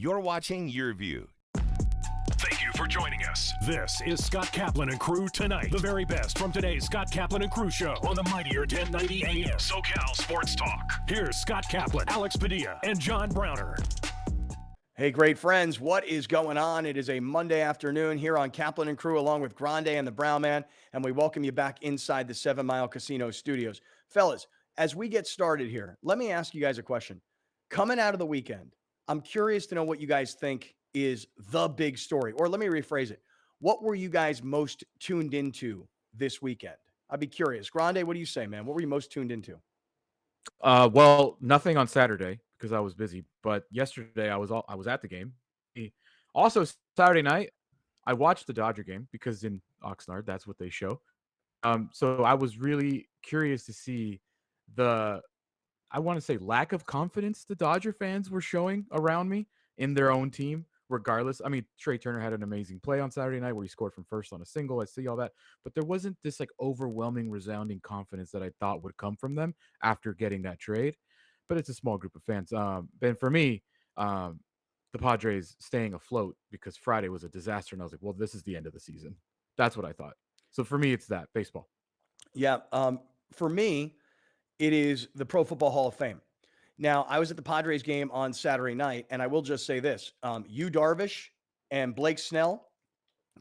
You're watching Your View. Thank you for joining us. This is Scott Kaplan and Crew Tonight. The very best from today's Scott Kaplan and Crew show on the mightier 1090 AM SoCal Sports Talk. Here's Scott Kaplan, Alex Padilla, and John Browner. Hey, great friends, what is going on? It is a Monday afternoon here on Kaplan and Crew along with Grande and the Brown Man, and we welcome you back inside the 7 Mile Casino studios. Fellas, as we get started here, let me ask you guys a question. Coming out of the weekend, I'm curious to know what you guys think is the big story. Or let me rephrase it. What were you guys most tuned into this weekend? I'd be curious. Grande, what do you say, man? What were you most tuned into? Well, nothing on Saturday because I was busy. But yesterday I was at the game. Also, Saturday night, I watched the Dodger game because in Oxnard, that's what they show. So I was really curious to see I want to say lack of confidence the Dodger fans were showing around me in their own team, regardless. I mean, Trey Turner had an amazing play on Saturday night where he scored from first on a single. I see all that. But there wasn't this like overwhelming, resounding confidence that I thought would come from them after getting that trade. But it's a small group of fans. And for me, the Padres staying afloat because Friday was a disaster. And I was like, well, this is the end of the season. That's what I thought. So for me, it's that baseball. Yeah. For me, it is the Pro Football Hall of Fame. Now, I was at the Padres game on Saturday night, and I will just say this. Yu Darvish and Blake Snell,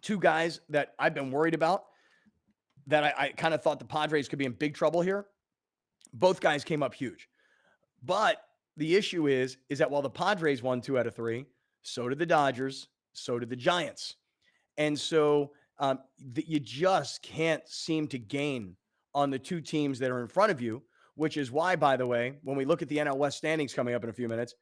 two guys that I've been worried about, that I kind of thought the Padres could be in big trouble here. Both guys came up huge. But the issue is that while the Padres won 2 out of 3, so did the Dodgers, so did the Giants. And so you just can't seem to gain on the two teams that are in front of you, which is why, by the way, when we look at the NL West standings coming up in a few minutes,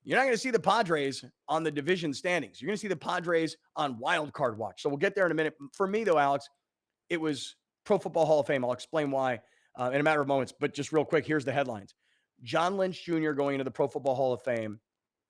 you're not going to see the Padres on the division standings. You're going to see the Padres on wild card watch. So we'll get there in a minute. For me, though, Alex, it was Pro Football Hall of Fame. I'll explain why in a matter of moments. But just real quick, here's the headlines. John Lynch Jr. going into the Pro Football Hall of Fame.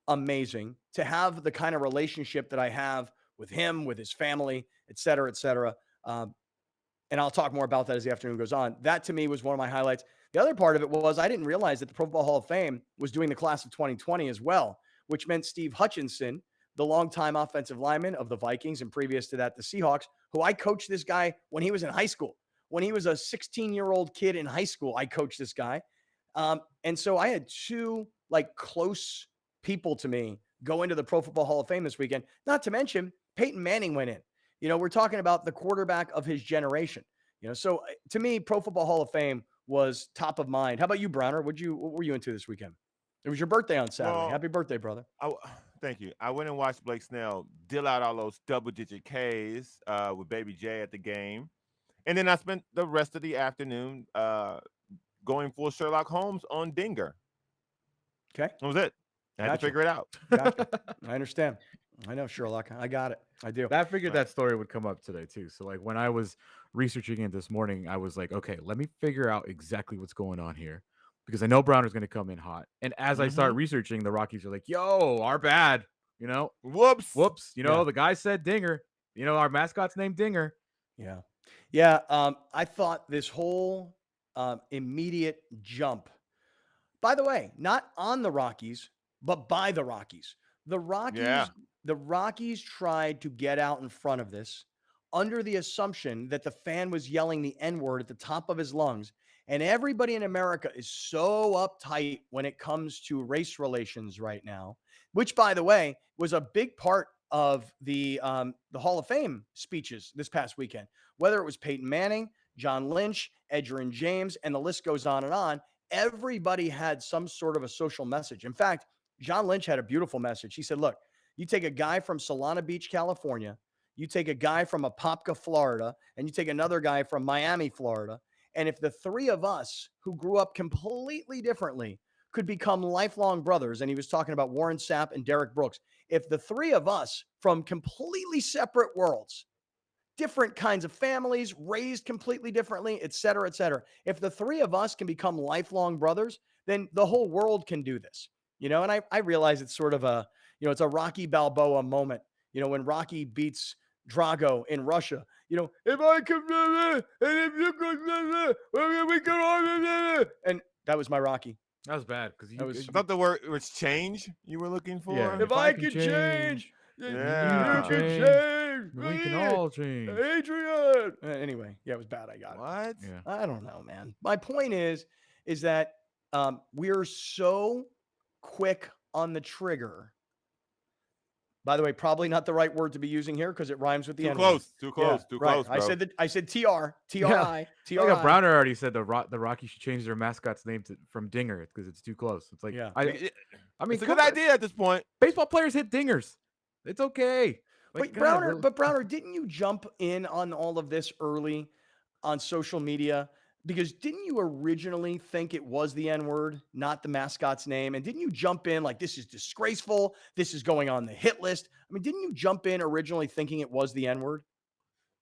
Amazing. To have the kind of relationship that I have with him, with his family, et cetera, et cetera. And I'll talk more about that as the afternoon goes on. That, to me, was one of my highlights. The other part of it was I didn't realize that the Pro Football Hall of Fame was doing the class of 2020 as well, which meant Steve Hutchinson, the longtime offensive lineman of the Vikings and previous to that, the Seahawks, who I coached this guy when he was in high school. When he was a 16-year-old kid in high school, I coached this guy. And so I had two close people to me go into the Pro Football Hall of Fame this weekend, not to mention Peyton Manning went in. We're talking about the quarterback of his generation. So to me, Pro Football Hall of Fame was top of mind. How about you, Browner? What were you into this weekend? It was your birthday on Saturday. Well, Happy birthday, brother. Thank you. I went and watched Blake Snell deal out all those double-digit Ks with Baby J at the game. And then I spent the rest of the afternoon going full Sherlock Holmes on Dinger. Okay. That was it. I had to figure it out. Gotcha. I understand. I know, Sherlock. I got it. I do. I figured that story would come up today too. So when I was researching it this morning, I was like, okay, let me figure out exactly what's going on here because I know Browner's going to come in hot. And as I start researching, the Rockies are like, yo, our bad. Whoops. The guy said Dinger. Our mascot's named Dinger. Yeah. Yeah. I thought this whole immediate jump, by the way, not on the Rockies, but by the Rockies. The Rockies tried to get out in front of this under the assumption that the fan was yelling the N-word at the top of his lungs. And everybody in America is so uptight when it comes to race relations right now, which, by the way, was a big part of the Hall of Fame speeches this past weekend. Whether it was Peyton Manning, John Lynch, Edgerrin James, and the list goes on, everybody had some sort of a social message. In fact, John Lynch had a beautiful message. He said, look, you take a guy from Solana Beach, California, you take a guy from Apopka, Florida, and you take another guy from Miami, Florida. And if the three of us who grew up completely differently could become lifelong brothers, and he was talking about Warren Sapp and Derek Brooks, if the three of us from completely separate worlds, different kinds of families, raised completely differently, et cetera, if the three of us can become lifelong brothers, then the whole world can do this. And I realize it's sort of it's a Rocky Balboa moment, when Rocky beats Drago in Russia. If I come and if you go, and that was my Rocky. That was bad because I thought the word was change you were looking for. Yeah. If I could change, Yeah. you can change. we can all change. Adrian. Anyway, yeah, it was bad. I got it. What? Yeah. I don't know, man. My point is that we're so quick on the trigger. By the way, probably not the right word to be using here because it rhymes with the Too N-word. close. Too close. Yeah, Too right. close, bro. I said TR, TRI, TRI. Like Browner already said the Rockies should change their mascot's name from Dinger because it's too close. It's like, Yeah. I mean, It's a good idea at this point. Baseball players hit dingers. It's okay. Like, But Browner, didn't you jump in on all of this early on social media? Because didn't you originally think it was the N-word, not the mascot's name? And didn't you jump in like, this is disgraceful, this is going on the hit list? I mean, didn't you jump in originally thinking it was the N-word?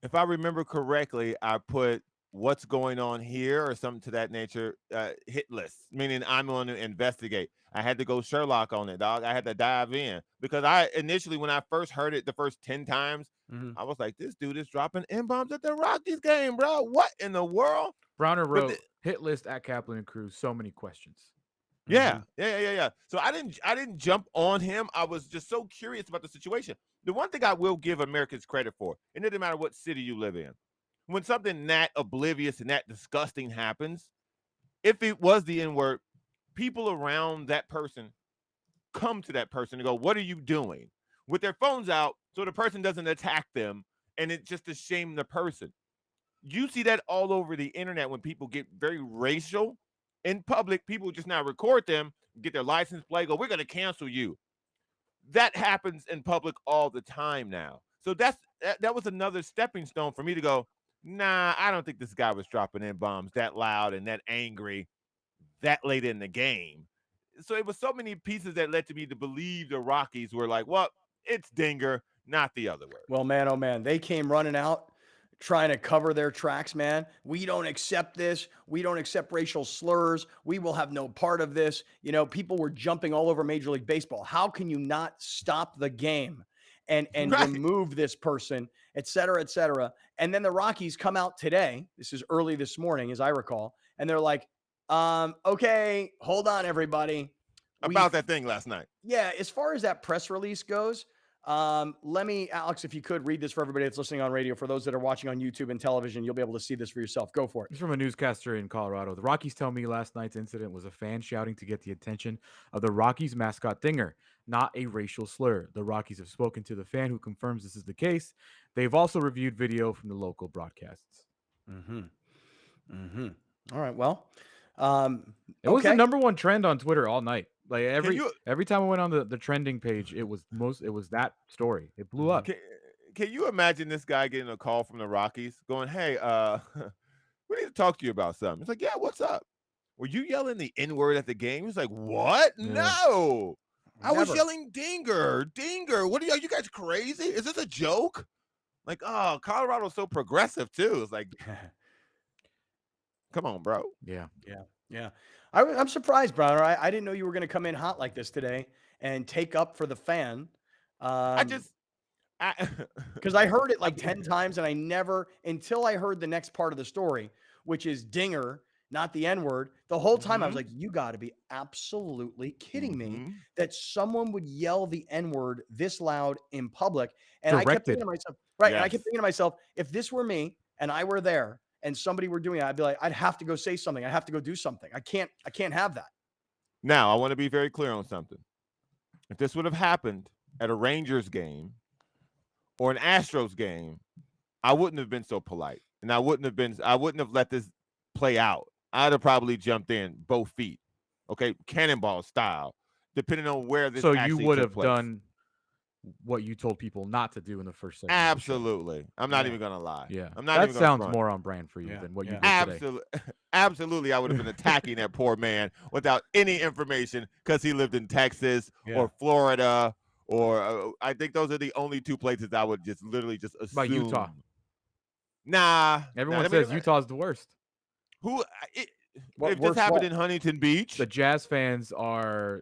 If I remember correctly, I put what's going on here or something to that nature, hit list, meaning I'm going to investigate. I had to go Sherlock on it, dog. I had to dive in because I initially, when I first heard it the first 10 times, I was like, this dude is dropping N-bombs at the Rockies game, bro. What in the world? Browner wrote hit list at Kaplan and Crew. So many questions. Yeah. So I didn't jump on him. I was just so curious about the situation. The one thing I will give Americans credit for, and it doesn't matter what city you live in, when something that oblivious and that disgusting happens, if it was the N-word, people around that person come to that person and go, what are you doing? With their phones out so the person doesn't attack them and it just to shame the person. You see that all over the internet when people get very racial in public. People just now record them, get their license plate, go, we're going to cancel you. That happens in public all the time now. So that was another stepping stone for me to go, nah, I don't think this guy was dropping N-bombs that loud and that angry that late in the game. So it was so many pieces that led to me to believe the Rockies were like, well, it's Dinger, not the other word. Well, man, oh man, they came running out trying to cover their tracks, man. We don't accept this. We don't accept racial slurs. We will have no part of this. You know, people were jumping all over Major League Baseball. How can you not stop the game and Right. remove this person, et cetera, et cetera? And then the Rockies come out today. This is early this morning, as I recall. And they're like, okay, hold on, everybody. About that thing last night. Yeah, as far as that press release goes, let me, Alex, if you could read this for everybody that's listening on radio. For those that are watching on YouTube and television, you'll be able to see this for yourself. Go for it. It's from a newscaster in Colorado. The Rockies tell me last night's incident was a fan shouting to get the attention of the Rockies mascot Dinger, not a racial slur. The Rockies have spoken to the fan who confirms this is the case. They've also reviewed video from the local broadcasts. All right. Well, it was the number one trend on Twitter all night. Like every time I went on the trending page, it was that story. It blew up. Can you imagine this guy getting a call from the Rockies going, hey, we need to talk to you about something. It's like, yeah, what's up? Were you yelling the N-word at the game? He's like, what? Yeah. No. I was yelling Dinger. What are you guys crazy? Is this a joke? Like, oh, Colorado's so progressive too. It's like, come on, bro. Yeah. I'm surprised, Browner. I didn't know you were going to come in hot like this today and take up for the fan. Because I heard it like 10 times and I never, until I heard the next part of the story, which is Dinger, not the N-word, the whole time I was like, you got to be absolutely kidding me that someone would yell the N-word this loud in public. And I kept thinking to myself, and I kept thinking to myself, if this were me and I were there, and somebody were doing it, I'd be like, I'd have to go say something. I have to go do something. I can't have that. Now, I want to be very clear on something. If this would have happened at a Rangers game or an Astros game, I wouldn't have been so polite. And I wouldn't have let this play out. I'd have probably jumped in both feet. Okay, cannonball style, depending on where this. So you would have done what you told people not to do in the first segment. Absolutely. I'm not even gonna lie. Yeah. That sounds more on brand for you than what you did today. Absolutely. I would have been attacking that poor man without any information because he lived in Texas or Florida or I think those are the only two places I would just literally just assume. By Utah. Nah. Everyone says Utah's the worst. If this happened in Huntington Beach, the Jazz fans are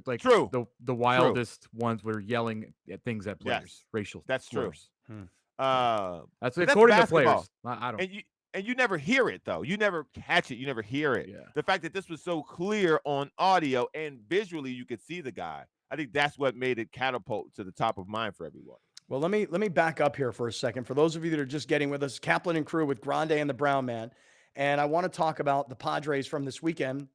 like true. The wildest ones were yelling at things at players, racial. That's slurs. True. That's according to basketball. players. I don't. and you never hear it though. You never catch it. You never hear it. Yeah. The fact that this was so clear on audio and visually, you could see the guy. I think that's what made it catapult to the top of mind for everyone. Well, let me back up here for a second. For those of you that are just getting with us, Kaplan and Crew with Grande and the Brown Man. And I want to talk about the Padres from this weekend.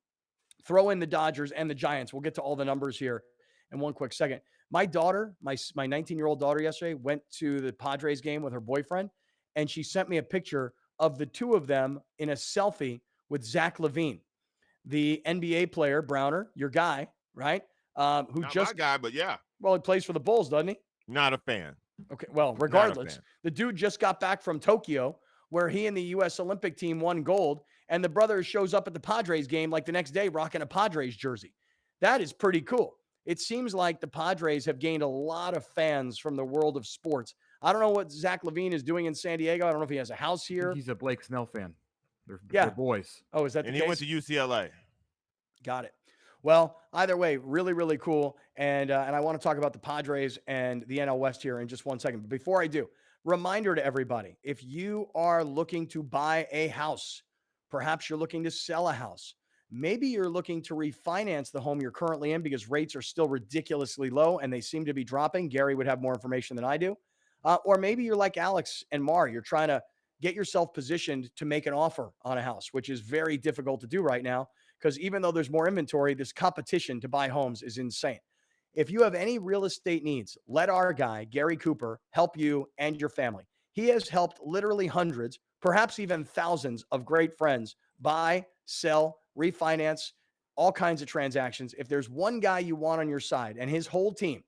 Throw in the Dodgers and the Giants. We'll get to all the numbers here in one quick second. My daughter, my 19-year-old daughter yesterday went to the Padres game with her boyfriend, and she sent me a picture of the two of them in a selfie with Zach LaVine, the NBA player, Browner, your guy, right? Who Not just my guy, but yeah, well, he plays for the Bulls, doesn't he? not a fan. Okay, well, regardless, the dude just got back from Tokyo where he and the U.S. Olympic team won gold, and the brother shows up at the Padres game like the next day rocking a Padres jersey. That is pretty cool. It seems like the Padres have gained a lot of fans from the world of sports. I don't know what Zach LaVine is doing in San Diego. I don't know if he has a house here. He's a Blake Snell fan. They're boys. Oh, is that And the he case? went to UCLA. Got it. Well, either way, really, really cool. And I want to talk about the Padres and the NL West here in just one second. But before I do, reminder to everybody, if you are looking to buy a house, perhaps you're looking to sell a house, maybe you're looking to refinance the home you're currently in because rates are still ridiculously low and they seem to be dropping. Gary would have more information than I do. Or maybe you're like Alex and Mar. You're trying to get yourself positioned to make an offer on a house, which is very difficult to do right now. Because even though there's more inventory, this competition to buy homes is insane. If you have any real estate needs, let our guy, Gary Cooper, help you and your family. He has helped literally hundreds, perhaps even thousands of great friends buy, sell, refinance, all kinds of transactions. If there's one guy you want on your side and his whole team,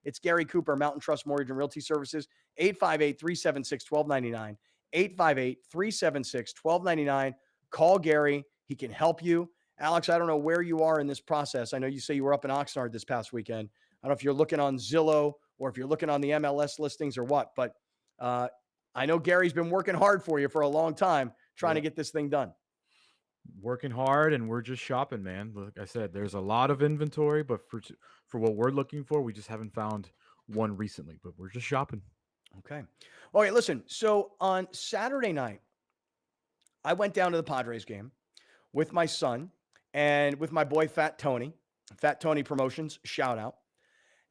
it's Gary Cooper, Mountain Trust Mortgage and Realty Services, 858-376-1299, 858-376-1299. Call Gary. He can help you. Alex, I don't know where you are in this process. I know you say you were up in Oxnard this past weekend. I don't know if you're looking on Zillow or if you're looking on the MLS listings or what, but I know Gary's been working hard for you for a long time trying to get this thing done. Working hard, and we're just shopping, man. Like I said, there's a lot of inventory, but for what we're looking for, we just haven't found one recently, but we're just shopping. Okay. All right, listen. So on Saturday night, I went down to the Padres game with my son and with my boy, Fat Tony Promotions, shout out.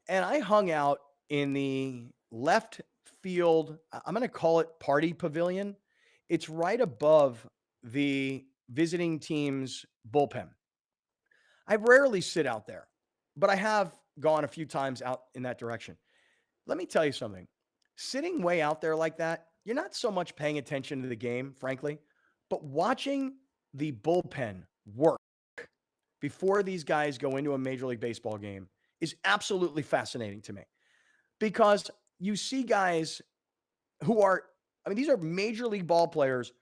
And I hung out in the left field, I'm going to call it party pavilion. It's right above the visiting team's bullpen. I rarely sit out there, but I have gone a few times out in that direction. Let me tell you something. Sitting way out there like that, you're not so much paying attention to the game, frankly, but watching the bullpen work before these guys go into a Major League Baseball game is absolutely fascinating to me because you see guys who are, these are Major League ball players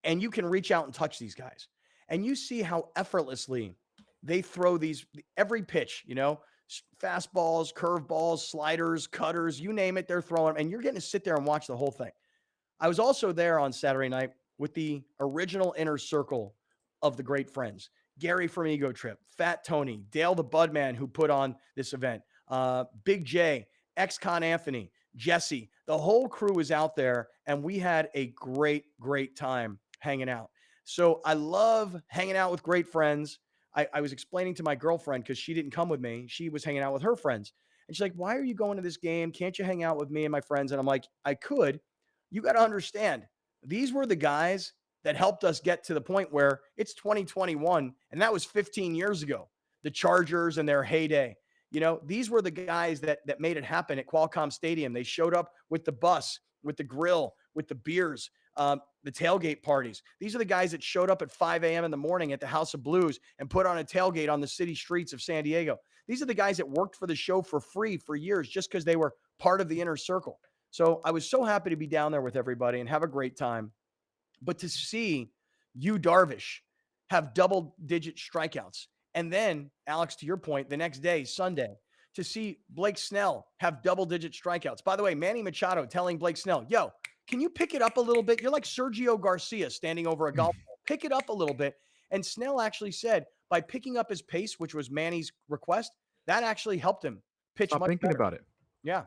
and you can reach out and touch these guys and you see how effortlessly they throw every pitch, fastballs, curveballs, sliders, cutters, you name it, they're throwing, and you're getting to sit there and watch the whole thing. I was also there on Saturday night with the original inner circle of the great friends. Gary from Ego Trip, Fat Tony, Dale the Budman who put on this event, Big J, ex-Con Anthony, Jesse. The whole crew was out there, and we had a great, great time hanging out. So I love hanging out with great friends. I was explaining to my girlfriend because she didn't come with me. She was hanging out with her friends. And she's like, why are you going to this game? Can't you hang out with me and my friends? And I'm like, I could. You got to understand, these were the guys that helped us get to the point where it's 2021, and that was 15 years ago. The Chargers and their heyday. These were the guys that made it happen at Qualcomm Stadium. They showed up with the bus, with the grill, with the beers, the tailgate parties. These are the guys that showed up at 5 a.m. in the morning at the House of Blues and put on a tailgate on the city streets of San Diego. These are the guys that worked for the show for free for years just because they were part of the inner circle. So I was so happy to be down there with everybody and have a great time. But to see Yu Darvish have double-digit strikeouts, and then, Alex, to your point, the next day, Sunday, to see Blake Snell have double-digit strikeouts. By the way, Manny Machado telling Blake Snell, yo, can you pick it up a little bit? You're like Sergio Garcia standing over a golf ball. Pick it up a little bit. And Snell actually said by picking up his pace, which was Manny's request, that actually helped him pitch Stop much thinking better. about it. Yeah.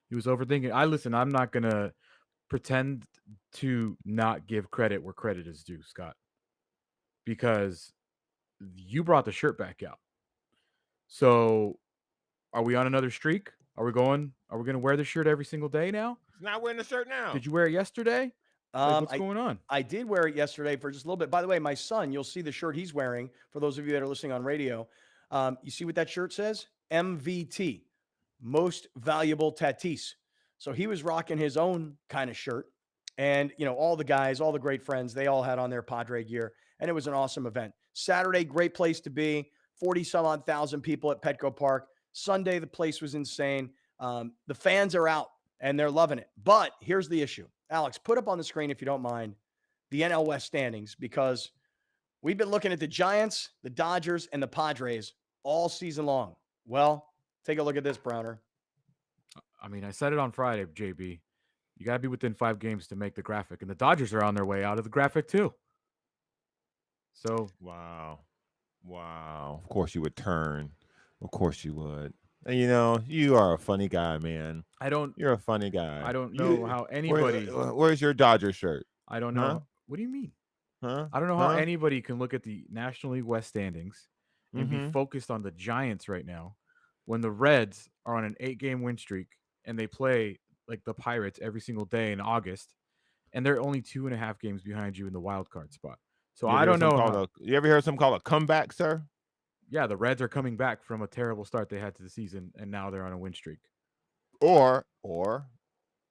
He was overthinking. I'm not going to pretend to not give credit where credit is due, Scott, because you brought the shirt back out. So, are we on another streak? Are we going to wear the shirt every single day now? He's not wearing the shirt now. Did you wear it yesterday? What's going on? I did wear it yesterday for just a little bit. By the way, my son, you'll see the shirt he's wearing. For those of you that are listening on radio, you see what that shirt says? MVT, Most Valuable Tatis. So he was rocking his own kind of shirt. And, all the guys, all the great friends, they all had on their Padre gear. And it was an awesome event. Saturday, great place to be. 40 some odd thousand people at Petco Park. Sunday, the place was insane. The fans are out and they're loving it. But here's the issue. Alex, put up on the screen, if you don't mind, the NL West standings, because we've been looking at the Giants, the Dodgers, and the Padres all season long. Well, take a look at this, Browner. I mean, I said it on Friday, JB. You got to be within 5 games to make the graphic. And the Dodgers are on their way out of the graphic, too. So. Wow. Of course you would turn. Of course you would. And you are a funny guy, man. You're a funny guy. I don't know how anybody. Where's your Dodger shirt? I don't know. Huh? What do you mean? Huh? I don't know how anybody can look at the National League West standings and be focused on the Giants right now when the Reds are on an 8-game win streak and they play like the Pirates every single day in August, and they're only 2.5 games behind you in the wild card spot. So I don't know. You ever heard something called a comeback, sir? Yeah, the Reds are coming back from a terrible start they had to the season, and now they're on a win streak. Or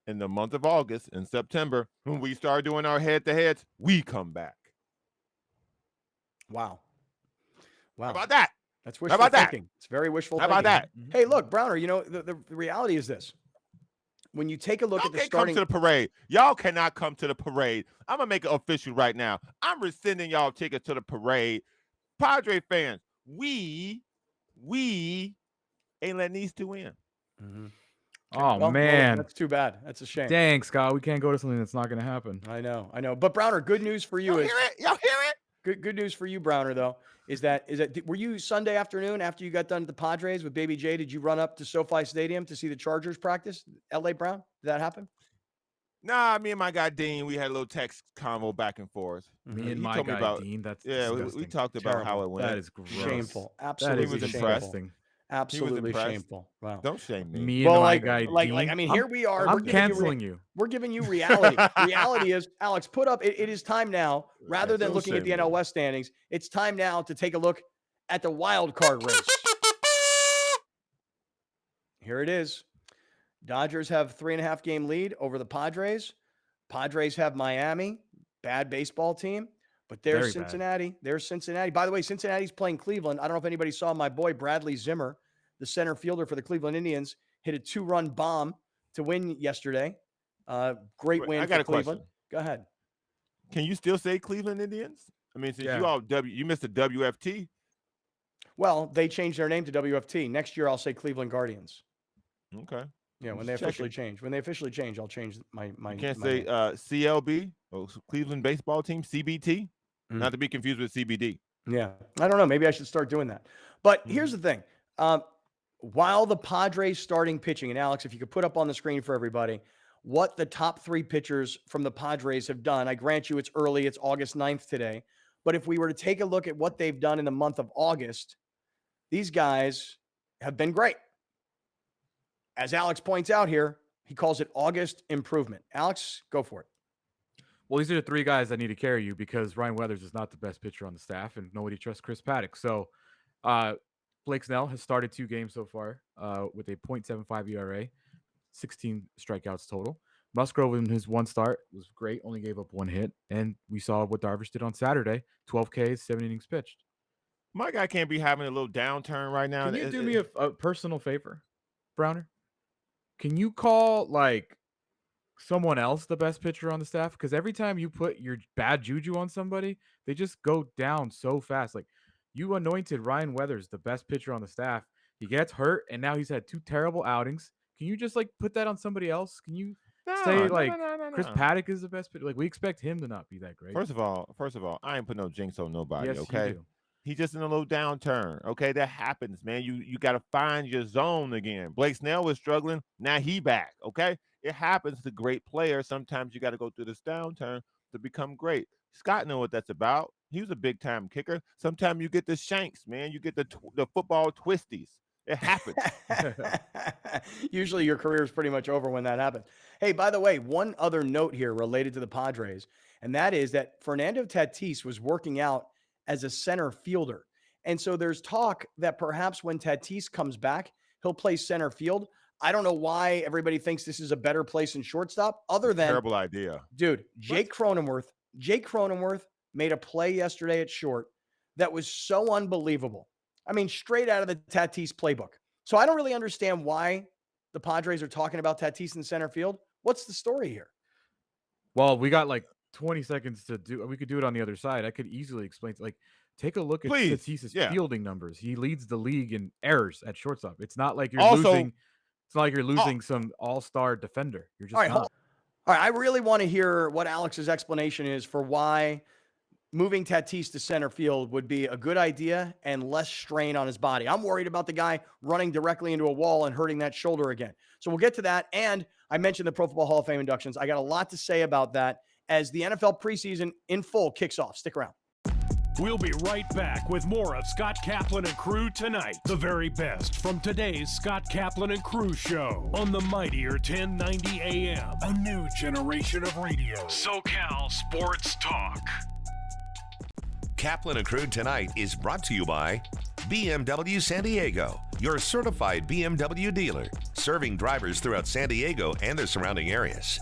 in the month of August, in September, when we start doing our head-to-heads, we come back. Wow. How about that? That's wishful thinking. It's very wishful thinking. How about that? Hey, look, Browner, the reality is this. When you take a look at the starting... come to the parade. Y'all cannot come to the parade. I'm going to make it official right now. I'm rescinding y'all tickets to the parade. Padre fans, we ain't letting these two in. Mm-hmm. Oh, man. That's too bad. That's a shame. Dang, Scott. We can't go to something that's not going to happen. I know. But, Browner, good news for you. Y'all hear it? Good news for you, Browner, though, is that were you Sunday afternoon after you got done at the Padres with Baby J? Did you run up to SoFi Stadium to see the Chargers practice? LA Brown? Did that happen? Nah, me and my guy Dean, we had a little text convo back and forth. Me and my guy Dean, that's disgusting. we talked about how it went. That is gross. Shameful. Absolutely disgusting. Absolutely shameful. Wow. Don't shame me. Me and my guy Dean. I mean, here we are. I'm canceling you. We're giving you reality. Reality is, Alex, put up. It is time now. Rather than looking at the NL West standings, it's time now to take a look at the wild card race. Here it is. Dodgers have 3.5 game lead over the Padres. Padres have Miami, bad baseball team, but there's Cincinnati. Bad. There's Cincinnati. By the way, Cincinnati's playing Cleveland. I don't know if anybody saw my boy Bradley Zimmer, the center fielder for the Cleveland Indians, hit a 2-run bomb to win yesterday. Great win for Cleveland. Question. Go ahead. Can you still say Cleveland Indians? I mean, since you missed the WFT. Well, they changed their name to WFT. Next year, I'll say Cleveland Guardians. Okay. Yeah, when they officially change. When they officially change, I'll change my. You can't say CLB, Cleveland Baseball Team, CBT, not to be confused with CBD. Yeah, I don't know. Maybe I should start doing that. But here's the thing: while the Padres starting pitching, and Alex, if you could put up on the screen for everybody what the top 3 pitchers from the Padres have done. I grant you, it's early; it's August 9th today. But if we were to take a look at what they've done in the month of August, these guys have been great. As Alex points out here, he calls it August improvement. Alex, go for it. Well, these are the 3 guys that need to carry you because Ryan Weathers is not the best pitcher on the staff, and nobody trusts Chris Paddock. So Blake Snell has started 2 games so far with a .75 ERA, 16 strikeouts total. Musgrove in his 1 start was great, only gave up 1 hit, and we saw what Darvish did on Saturday, 12 Ks, 7 innings pitched. My guy can't be having a little downturn right now. Can you do me a personal favor, Browner? Can you call someone else the best pitcher on the staff? Because every time you put your bad juju on somebody, they just go down so fast. Like, you anointed Ryan Weathers the best pitcher on the staff. He gets hurt, and now he's had 2 terrible outings. Can you just put that on somebody else? Can you say Chris Paddock is the best pitcher? We expect him to not be that great. First of all, I ain't put no jinx on nobody. Yes, okay. You do. He's just in a little downturn. Okay, that happens, man. You got to find your zone again. Blake Snell was struggling. Now he back. Okay, it happens to great players. Sometimes you got to go through this downturn to become great. Scott know what that's about. He was a big time kicker. Sometimes you get the shanks, man. You get the football twisties. It happens. Usually your career is pretty much over when that happens. Hey, by the way, one other note here related to the Padres, and that is that Fernando Tatis was working out as a center fielder. And so there's talk that perhaps when Tatis comes back, he'll play center field. I don't know why everybody thinks this is a better place in shortstop, other than Terrible idea. dude, Jake Cronenworth made a play yesterday at short that was so unbelievable. I mean, straight out of the Tatis playbook. So I don't really understand why the Padres are talking about Tatis in center field. What's the story here? Well, we got like 20 seconds to do. We could do it on the other side. I could easily explain. Like, take a look at Please. Tatis's Yeah. fielding numbers. He leads the league in errors at shortstop. It's not like you're Also- losing. It's not like you're losing some all-star defender. You're just All right, not. All right, I really want to hear what Alex's explanation is for why moving Tatis to center field would be a good idea and less strain on his body. I'm worried about the guy running directly into a wall and hurting that shoulder again. So we'll get to that. And I mentioned the Pro Football Hall of Fame inductions. I got a lot to say about that as the NFL preseason in full kicks off. Stick around. We'll be right back with more of Scott Kaplan and Crew tonight. The very best from today's Scott Kaplan and Crew show on the mightier 1090 AM. A new generation of radio. SoCal Sports Talk. Kaplan and Crew tonight is brought to you by BMW San Diego, your certified BMW dealer, serving drivers throughout San Diego and the surrounding areas.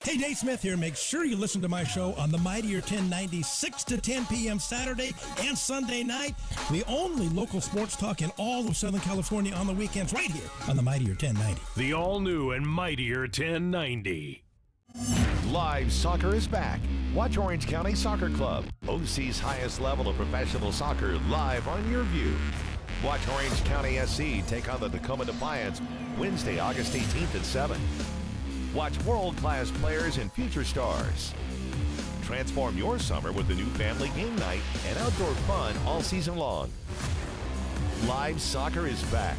Hey, Dave Smith here. Make sure you listen to my show on the Mightier 1090, 6 to 10 p.m. Saturday and Sunday night. The only local sports talk in all of Southern California on the weekends, right here on the Mightier 1090. The all-new and mightier 1090. Live soccer is back. Watch Orange County Soccer Club, OC's highest level of professional soccer, live on your view. Watch Orange County SC take on the Tacoma Defiance Wednesday, August 18th at 7. Watch world-class players and future stars. Transform your summer with the new family game night and outdoor fun all season long. Live soccer is back.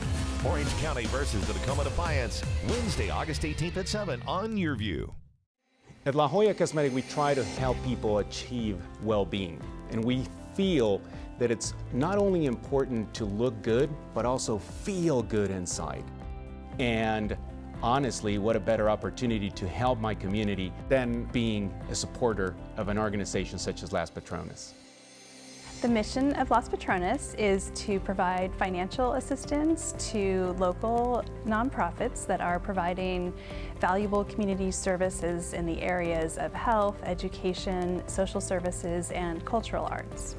Orange County versus the Tacoma Defiance, Wednesday, August 18th at 7 on your view. At La Jolla Cosmetic, we try to help people achieve well-being. And we feel that it's not only important to look good, but also feel good inside. And honestly, what a better opportunity to help my community than being a supporter of an organization such as Las Patronas. The mission of Las Patronas is to provide financial assistance to local nonprofits that are providing valuable community services in the areas of health, education, social services, and cultural arts.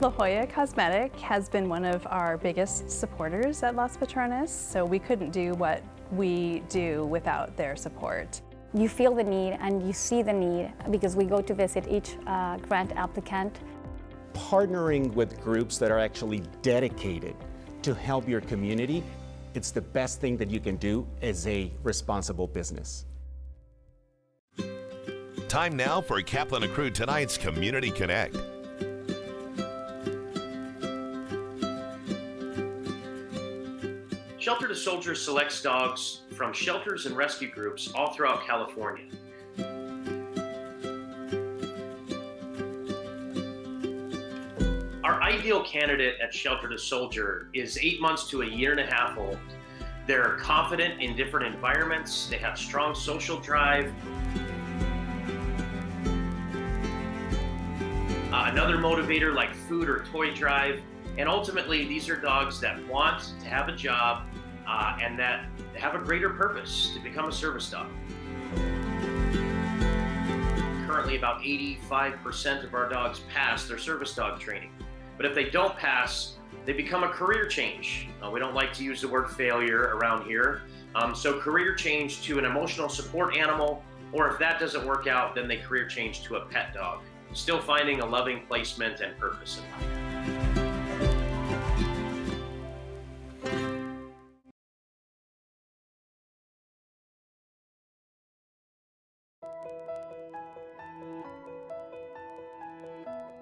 La Jolla Cosmetic has been one of our biggest supporters at Las Patronas, so we couldn't do what we do without their support. You feel the need and you see the need because we go to visit each grant applicant. Partnering with groups that are actually dedicated to help your community, it's the best thing that you can do as a responsible business. Time now for Kaplan and Crew tonight's Community Connect. Shelter to Soldiers selects dogs from shelters and rescue groups all throughout California. Our ideal candidate at Shelter to Soldier is 8 months to a year and a half old. They're confident in different environments, they have strong social drive. Another motivator like food or toy drive. And ultimately, these are dogs that want to have a job and that have a greater purpose to become a service dog. Currently, about 85% of our dogs pass their service dog training. But if they don't pass, they become a career change. We don't like to use the word failure around here. So career change to an emotional support animal, or if that doesn't work out, then they career change to a pet dog. Still finding a loving placement and purpose in life.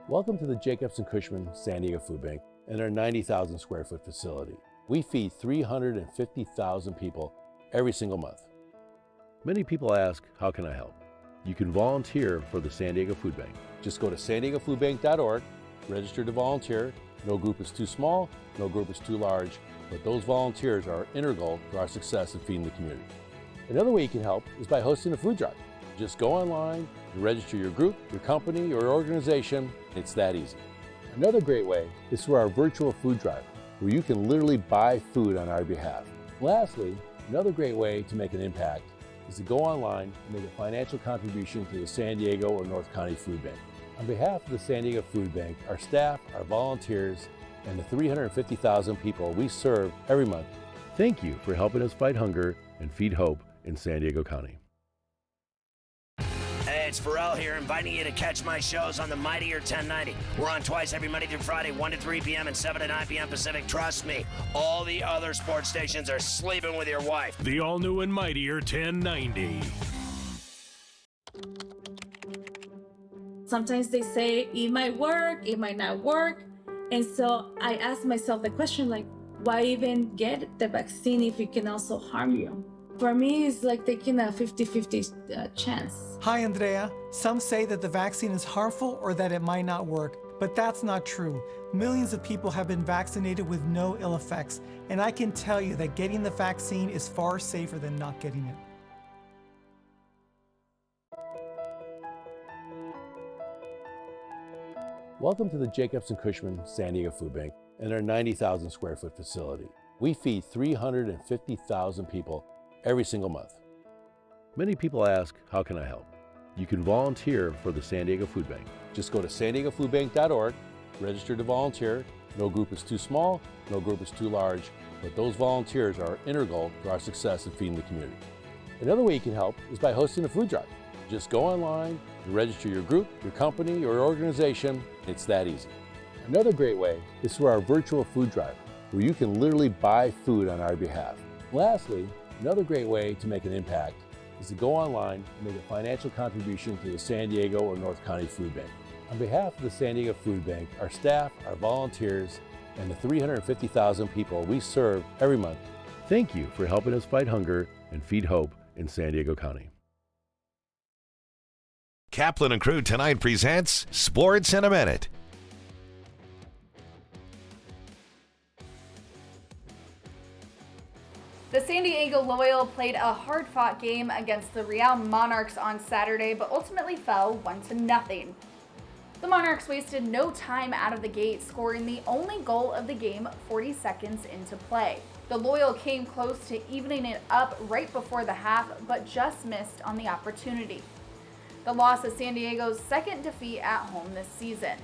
Welcome to the Jacobs & Cushman San Diego Food Bank and their 90,000 square foot facility. We feed 350,000 people every single month. Many people ask, how can I help? You can volunteer for the San Diego Food Bank. Just go to san-diegofoodbank.org, register to volunteer. No group is too small, no group is too large, but those volunteers are integral to our success in feeding the community. Another way you can help is by hosting a food drive. Just go online and register your group, your company, or organization. It's that easy. Another great way is through our virtual food drive, where you can literally buy food on our behalf. Lastly, another great way to make an impact is to go online and make a financial contribution to the San Diego or North County Food Bank. On behalf of the San Diego Food Bank, our staff, our volunteers, and the 350,000 people we serve every month, thank you for helping us fight hunger and feed hope in San Diego County. Hey, it's Pharrell here, inviting you to catch my shows on the Mightier 1090. We're on twice every Monday through Friday, 1 to 3 p.m. and 7 to 9 p.m. Pacific. Trust me, all the other sports stations are sleeping with your wife. The all-new and Mightier 1090. Sometimes they say it might work, it might not work. And so I ask myself the question, like, why even get the vaccine if it can also harm you? For me, it's like taking a 50-50 chance. Hi, Andrea. Some say that the vaccine is harmful or that it might not work, but that's not true. Millions of people have been vaccinated with no ill effects, and I can tell you that getting the vaccine is far safer than not getting it. Welcome to the Jacobs & Cushman San Diego Food Bank and their 90,000 square foot facility. We feed 350,000 people every single month. Many people ask, how can I help? You can volunteer for the San Diego Food Bank. Just go to san-diegofoodbank.org, register to volunteer. No group is too small, no group is too large, but those volunteers are integral to our success in feeding the community. Another way you can help is by hosting a food drive. Just go online and register your group, your company, or organization. It's that easy. Another great way is through our virtual food drive, where you can literally buy food on our behalf. Lastly, another great way to make an impact is to go online and make a financial contribution to the San Diego or North County Food Bank. On behalf of the San Diego Food Bank, our staff, our volunteers, and the 350,000 people we serve every month, thank you for helping us fight hunger and feed hope in San Diego County. Kaplan and Crew tonight presents Sports in a Minute. The San Diego Loyal played a hard-fought game against the Real Monarchs on Saturday, but ultimately fell 1-0. The Monarchs wasted no time out of the gate, scoring the only goal of the game 40 seconds into play. The Loyal came close to evening it up right before the half, but just missed on the opportunity. The loss is San Diego's second defeat at home this season.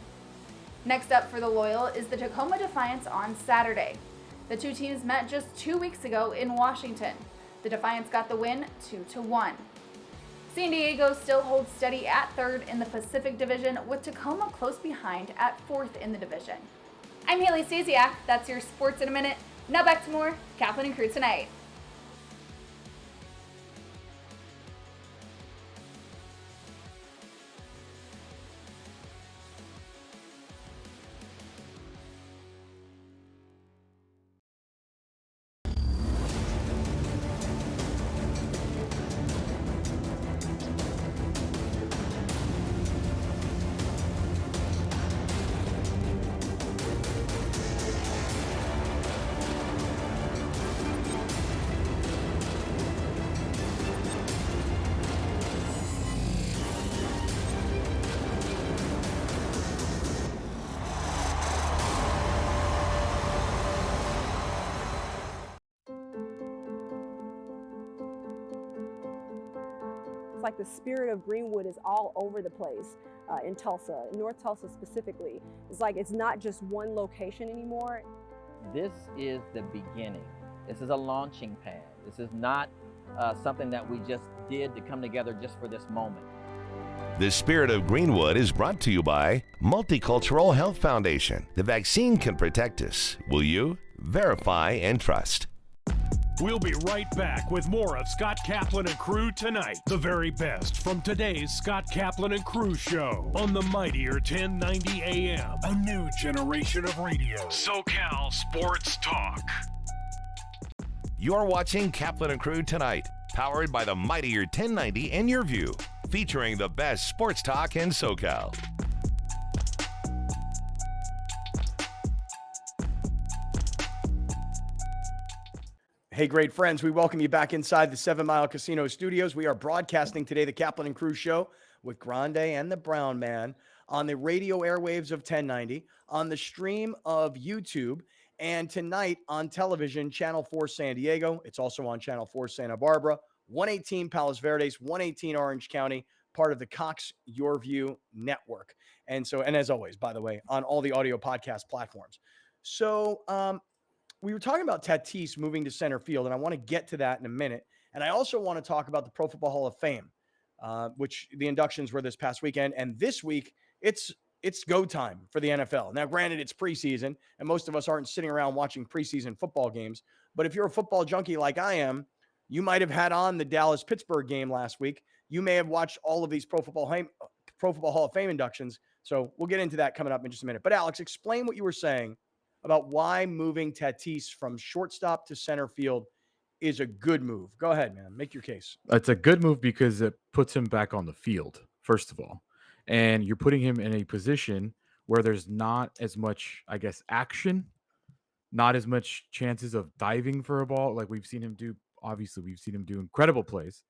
Next up for the Loyal is the Tacoma Defiance on Saturday. The two teams met just 2 weeks ago in Washington. The Defiance got the win 2-1. San Diego still holds steady at third in the Pacific Division, with Tacoma close behind at fourth in the division. I'm Haley Stasiak. That's your Sports in a Minute. Now back to more Kaplan and Crew tonight. Like the spirit of Greenwood is all over the place in Tulsa, North Tulsa specifically. It's like it's not just one location anymore. This is the beginning. This is a launching pad. This is not something that we just did to come together just for this moment. The Spirit of Greenwood is brought to you by Multicultural Health Foundation. The vaccine can protect us. Will you? Verify and trust. We'll be right back with more of Scott Kaplan and Crew tonight. The very best from today's Scott Kaplan and Crew show on the mightier 1090 AM. A new generation of radio. SoCal Sports Talk. You're watching Kaplan and Crew tonight, powered by the mightier 1090 and Your View, featuring the best sports talk in SoCal. Hey, great friends, we welcome you back inside the 7 Mile Casino Studios. We are broadcasting today the Kaplan and Crew show with Grande and the Brown Man on the radio airwaves of 1090, on the stream of YouTube, and tonight on television, Channel 4 San Diego. It's also on Channel 4 Santa Barbara, 118 Palos Verdes, 118 Orange County, part of the Cox Your View network. And as always, by the way, on all the audio podcast platforms. So, we were talking about Tatis moving to center field, and I want to get to that in a minute. And I also want to talk about the Pro Football Hall of Fame, which the inductions were this past weekend. And this week, it's go time for the NFL. Now, granted, it's preseason, and most of us aren't sitting around watching preseason football games. But if you're a football junkie like I am, you might have had on the Dallas-Pittsburgh game last week. You may have watched all of these Pro Football Hall of Fame inductions. So we'll get into that coming up in just a minute. But Alex, explain what you were saying about why moving Tatis from shortstop to center field is a good move. Go ahead, man. Make your case. It's a good move because it puts him back on the field, first of all. And you're putting him in a position where there's not as much, I guess, action, not as much chances of diving for a ball like we've seen him do. Obviously, we've seen him do incredible plays.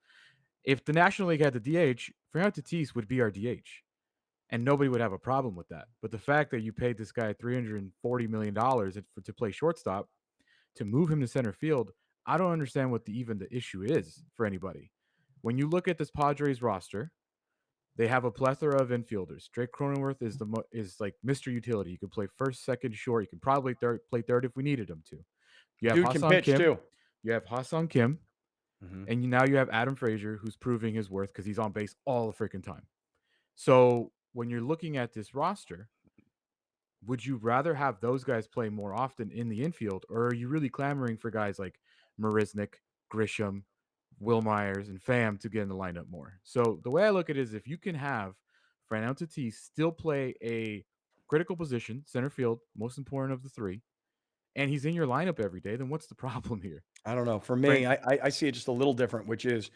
If the National League had the DH, Fernando Tatis would be our DH. And nobody would have a problem with that. But the fact that you paid this guy $340 million to play shortstop, to move him to center field, I don't understand what the issue is for anybody. When you look at this Padres roster, they have a plethora of infielders. Drake Cronenworth is like Mr. Utility. You can play first, second, short. You can probably play third if we needed him to. You have Dude can pitch Kim. too. You have Ha-Seong Kim. And now you have Adam Frazier, who's proving his worth because he's on base all the freaking time. So when you're looking at this roster, would you rather have those guys play more often in the infield, or are you really clamoring for guys like Marisnick, Grisham, Will Myers, and Pham to get in the lineup more? So the way I look at it is if you can have Fernando Tatis still play a critical position, center field, most important of the three, and he's in your lineup every day, then what's the problem here? I don't know. For me, I see it just a little different, which is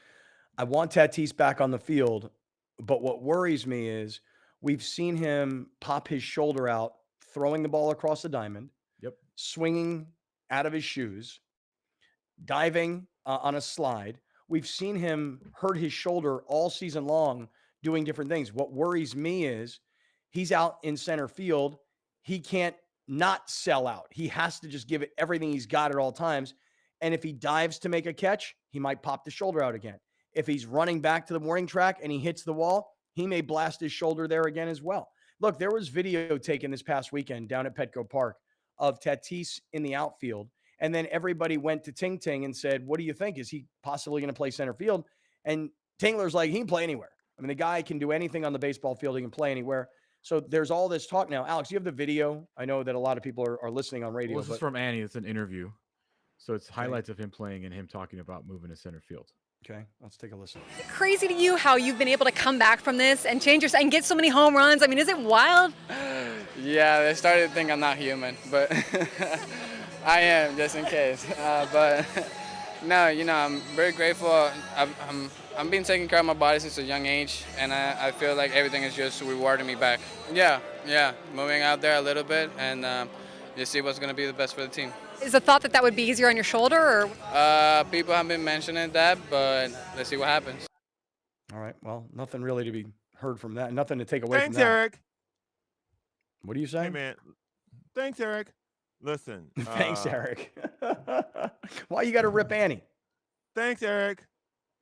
I want Tatis back on the field, but what worries me is we've seen him pop his shoulder out, throwing the ball across the diamond, swinging out of his shoes, diving on a slide. We've seen him hurt his shoulder all season long doing different things. What worries me is he's out in center field. He can't not sell out. He has to just give it everything he's got at all times. And if he dives to make a catch, he might pop the shoulder out again. If he's running back to the warning track and he hits the wall, he may blast his shoulder there again as well. Look, there was video taken this past weekend down at Petco Park of Tatis in the outfield. And then everybody went to Ting Ting and said, what do you think? Is he possibly going to play center field? And Tingler's like, he can play anywhere. I mean, the guy can do anything on the baseball field. He can play anywhere. So there's all this talk now. Alex, you have the video. I know that a lot of people are listening on radio. Well, this is from Annie. It's an interview. So it's highlights of him playing and him talking about moving to center field. Okay, let's take a listen. Crazy to you how you've been able to come back from this and change your and get so many home runs. I mean, is it wild? Yeah, they started to think I'm not human, but I am, just in case. But no, you know, I'm very grateful. I'm being taken care of my body since a young age, and I feel like everything is just rewarding me back. Yeah, moving out there a little bit and just see what's going to be the best for the team. Is the thought that would be easier on your shoulder? Or? People have been mentioning that, but let's see what happens. All right. Well, nothing really to be heard from that. Nothing to take away from that. Thanks, Eric. What are you saying? Hey, man. Thanks, Eric. Listen. Thanks, Eric. Why you got to rip Annie? Thanks, Eric.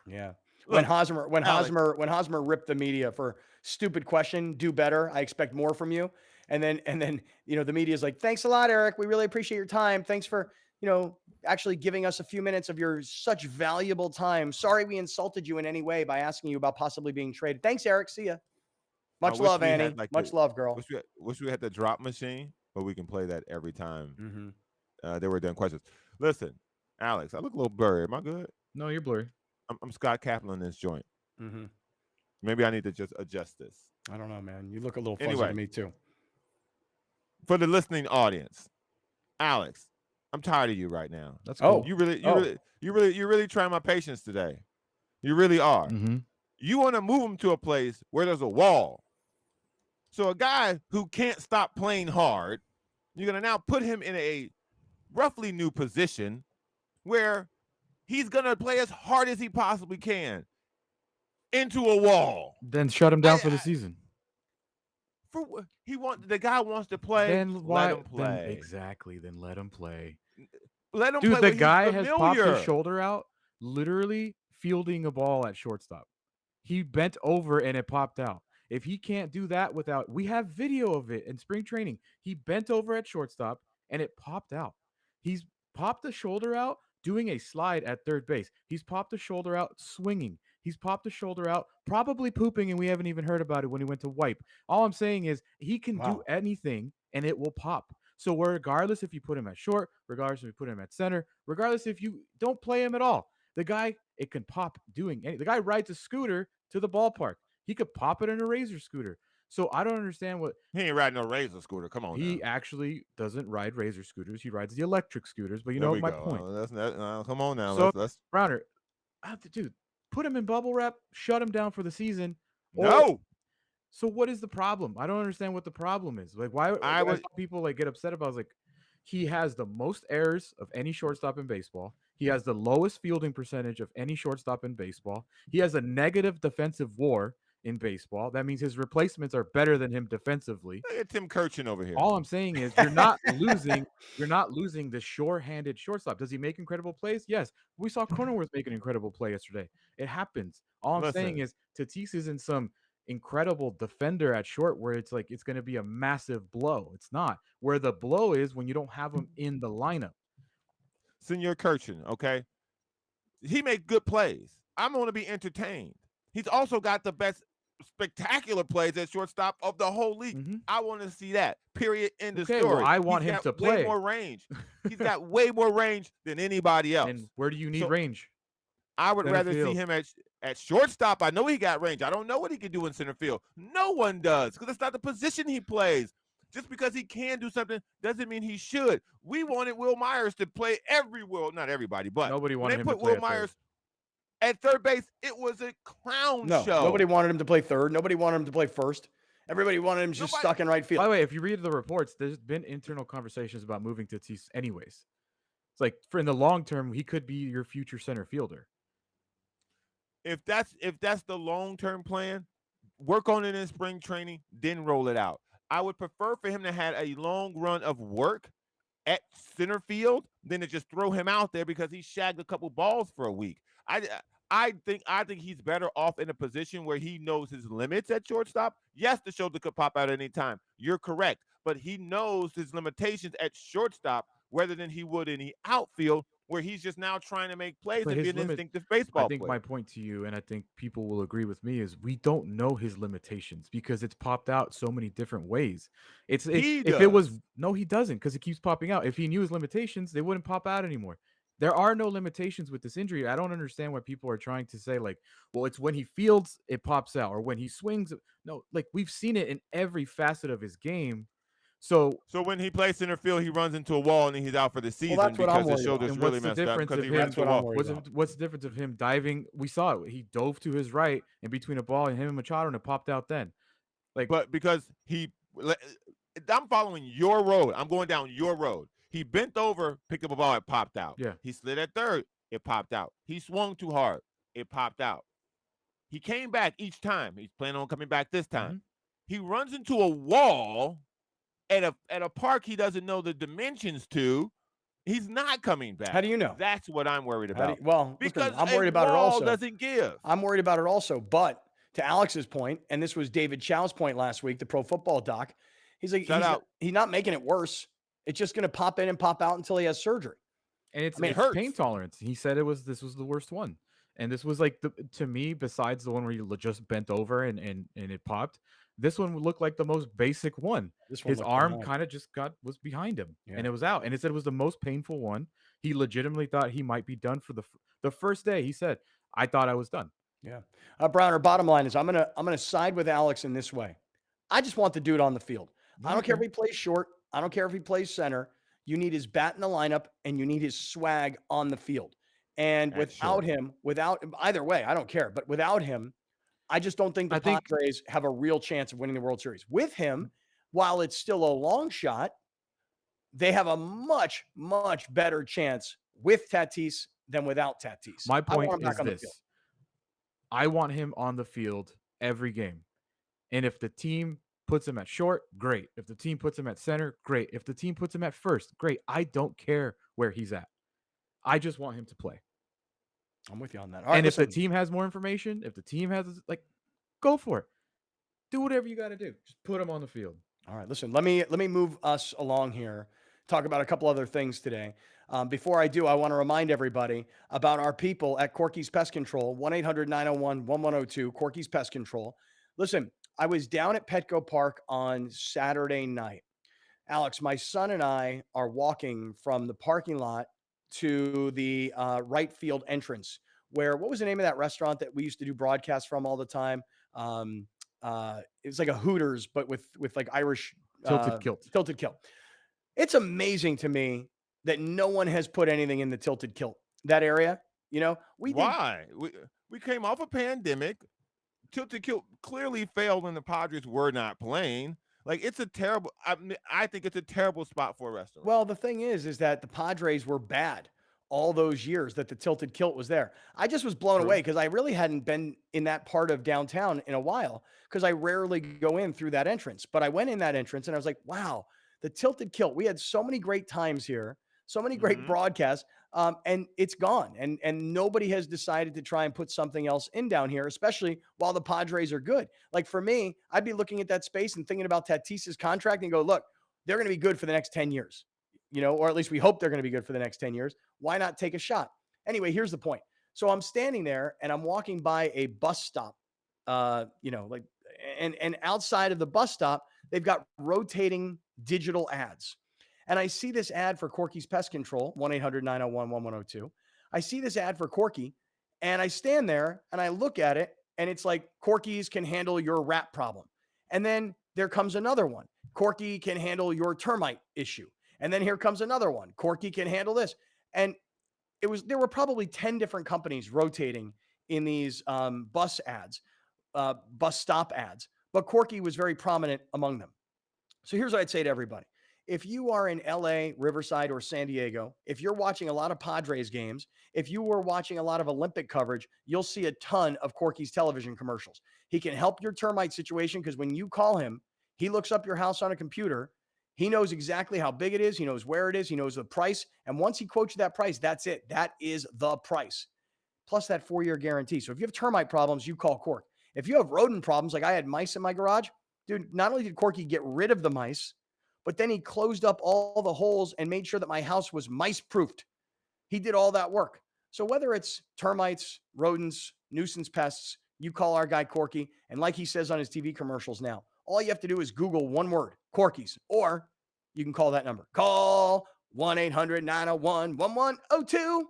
Yeah. Look, When Hosmer ripped the media for stupid question, do better. I expect more from you. And then, you know, the media is like, thanks a lot, Eric. We really appreciate your time. Thanks for, you know, actually giving us a few minutes of your such valuable time. Sorry we insulted you in any way by asking you about possibly being traded. Thanks, Eric. See ya. Much love, Annie. Much love, girl. Wish we had the drop machine, but we can play that every time they were done questions. Listen, Alex, I look a little blurry. Am I good? No, you're blurry. I'm Scott Kaplan in this joint. Mm-hmm. Maybe I need to just adjust this. I don't know, man. You look a little fuzzy Anyway. to me too. For the listening audience, Alex, I'm tired of you right now. That's cool. You really trying my patience today. You really are. Mm-hmm. You want to move him to a place where there's a wall. So a guy who can't stop playing hard, you're going to now put him in a roughly new position where he's going to play as hard as he possibly can into a wall. Then shut him down for the season. The guy wants to play. Then let him play. Then let him play. Let him Dude, play. the Dude, guy has popped his shoulder out, literally fielding a ball at shortstop. He bent over and it popped out. If he can't do that we have video of it in spring training. He bent over at shortstop and it popped out. He's popped the shoulder out doing a slide at third base. He's popped the shoulder out swinging. He's popped the shoulder out, probably pooping, and we haven't even heard about it when he went to wipe. All I'm saying is he can do anything and it will pop. So regardless if you put him at short, regardless if you put him at center, regardless if you don't play him at all, the guy, it can pop doing anything. The guy rides a scooter to the ballpark. He could pop it in a Razor scooter. So I don't understand what... He ain't riding no Razor scooter. Come on. He actually doesn't ride Razor scooters. He rides the electric scooters, but you There know we my go. point. Come on now. So, Let's Browner, dude, put him in bubble wrap, shut him down for the season. No. So what is the problem? I don't understand what the problem is. Like, why people like get upset about? Like, he has the most errors of any shortstop in baseball. He has the lowest fielding percentage of any shortstop in baseball. He has a negative defensive WAR in baseball. That means his replacements are better than him defensively. Look at Tim Kirchin over here. All I'm saying is you're not losing. You're not losing the sure-handed shortstop. Does he make incredible plays? Yes. We saw Cronenworth make an incredible play yesterday. It happens. All I'm saying is Tatis isn't some incredible defender at short where it's like it's going to be a massive blow. It's not. Where the blow is when you don't have him in the lineup. Senor Kirchin, okay? He made good plays. I'm going to be entertained. He's also got the best spectacular plays at shortstop of the whole league. I want to see that. Period. End of story. Well, I want him to play. Way more range. He's got way more range than anybody else. And where do you need range? I would rather see him at shortstop. I know he got range. I don't know what he can do in center field. No one does because it's not the position he plays. Just because he can do something doesn't mean he should. We wanted Will Myers to play everywhere. Not everybody, but nobody wanted him to put play Will Myers at third base. It was a clown show. Nobody wanted him to play third. Nobody wanted him to play first. Everybody wanted him just stuck in right field. By the way, if you read the reports, there's been internal conversations about moving Tatis anyways. It's like for in the long term, he could be your future center fielder. If that's the long-term plan, work on it in spring training, then roll it out. I would prefer for him to have a long run of work at center field than to just throw him out there because he shagged a couple balls for a week. I think he's better off in a position where he knows his limits at shortstop. Yes, the shoulder could pop out at any time. You're correct. But he knows his limitations at shortstop rather than he would in the outfield where he's just now trying to make plays and be an instinctive baseball I think player. my point to you, and I think people will agree with me, is we don't know his limitations because it's popped out so many different ways. If it was no, he doesn't because it keeps popping out. If he knew his limitations, they wouldn't pop out anymore. There are no limitations with this injury. I don't understand why people are trying to say like, well, it's when he fields, it pops out, or when he swings. No, like we've seen it in every facet of his game. So when he plays center field, he runs into a wall and then he's out for the season because his shoulder's really messed up because he ran into a wall. What's the difference of him diving? We saw it. He dove to his right in between a ball and him and Machado, and it popped out then. But because I'm following your road. I'm going down your road. He bent over, picked up a ball, it popped out. Yeah. He slid at third, it popped out. He swung too hard, it popped out. He came back each time. He's planning on coming back this time. He runs into a wall at a park he doesn't know the dimensions to. He's not coming back. How do you know? That's what I'm worried about. Because because I'm worried about it also. Doesn't give. I'm worried about it also. But to Alex's point, and this was David Chow's point last week, the Pro Football Doc, he's like, he's not making it worse. It's just going to pop in and pop out until he has surgery. And it's it hurts. Pain tolerance. He said this was the worst one. And this was like to me, besides the one where you just bent over and it popped, This one looked like the most basic one. This one His looked arm benign. kind of just was behind him, Yeah. and it was out. And it said it was the most painful one. He legitimately thought he might be done for the first day. He said, "I thought I was done." Yeah. Browner, bottom line is I'm gonna side with Alex in this way. I just want the dude on the field. I don't care if he plays short. I don't care if he plays center. You need his bat in the lineup, and you need his swag on the field. And without him, either way, I don't care. But without him, I just don't think the Padres have a real chance of winning the World Series. With him, while it's still a long shot, they have a much, much better chance with Tatis than without Tatis. My I point want him back is on the field. this: I want him on the field every game, and if the team puts him at short, great. If the team puts him at center, great. If the team puts him at first, great. I don't care where he's at. I just want him to play. I'm with you on that. All right, And if the listen. team has more information, if the team has go for it. Do whatever you got to do. Just put him on the field. All right, listen, let me move us along here. Talk about a couple other things today. Before I do, I want to remind everybody about our people at Corky's Pest Control, 1-800-901-1102, Corky's Pest Control. Listen, I was down at Petco Park on Saturday night. Alex, my son and I are walking from the parking lot to the right field entrance where, what was the name of that restaurant that we used to do broadcasts from all the time? It was like a Hooters, but with like Irish Tilted kilt. Tilted kilt. It's amazing to me that no one has put anything in the tilted kilt. That area, Why? We came off a pandemic. Tilted kilt clearly failed when the Padres were not playing. Like, it's a terrible. I think it's a terrible spot for a restaurant. Well, the thing is that the Padres were bad all those years that the tilted kilt was there. I just was blown away because I really hadn't been in that part of downtown in a while because I rarely go in through that entrance. But I went in that entrance and I was like, wow, the tilted kilt. We had so many great times here, so many great broadcasts, and it's gone. And nobody has decided to try and put something else in down here, especially while the Padres are good. Like for me, I'd be looking at that space and thinking about Tatis's contract and go, look, they're going to be good for the next 10 years. Or at least we hope they're going to be good for the next 10 years. Why not take a shot? Anyway, here's the point. So I'm standing there and I'm walking by a bus stop, and outside of the bus stop, they've got rotating digital ads. And I see this ad for Corky's Pest Control, 1-800-901-1102. I see this ad for Corky and I stand there and I look at it and it's like, Corky's can handle your rat problem. And then there comes another one. Corky can handle your termite issue. And then here comes another one. Corky can handle this. And there were probably 10 different companies rotating in these bus ads, bus stop ads, but Corky was very prominent among them. So here's what I'd say to everybody. If you are in LA, Riverside, or San Diego, if you're watching a lot of Padres games, if you were watching a lot of Olympic coverage, you'll see a ton of Corky's television commercials. He can help your termite situation because when you call him, he looks up your house on a computer. He knows exactly how big it is. He knows where it is. He knows the price. And once he quotes you that price, that's it. That is the price. Plus that 4-year guarantee. So if you have termite problems, you call Cork. If you have rodent problems, like I had mice in my garage, dude, not only did Corky get rid of the mice, but then he closed up all the holes and made sure that my house was mice-proofed. He did all that work. So whether it's termites, rodents, nuisance pests, you call our guy Corky. And like he says on his TV commercials now, all you have to do is Google one word, Corky's, or you can call that number. Call 1-800-901-1102.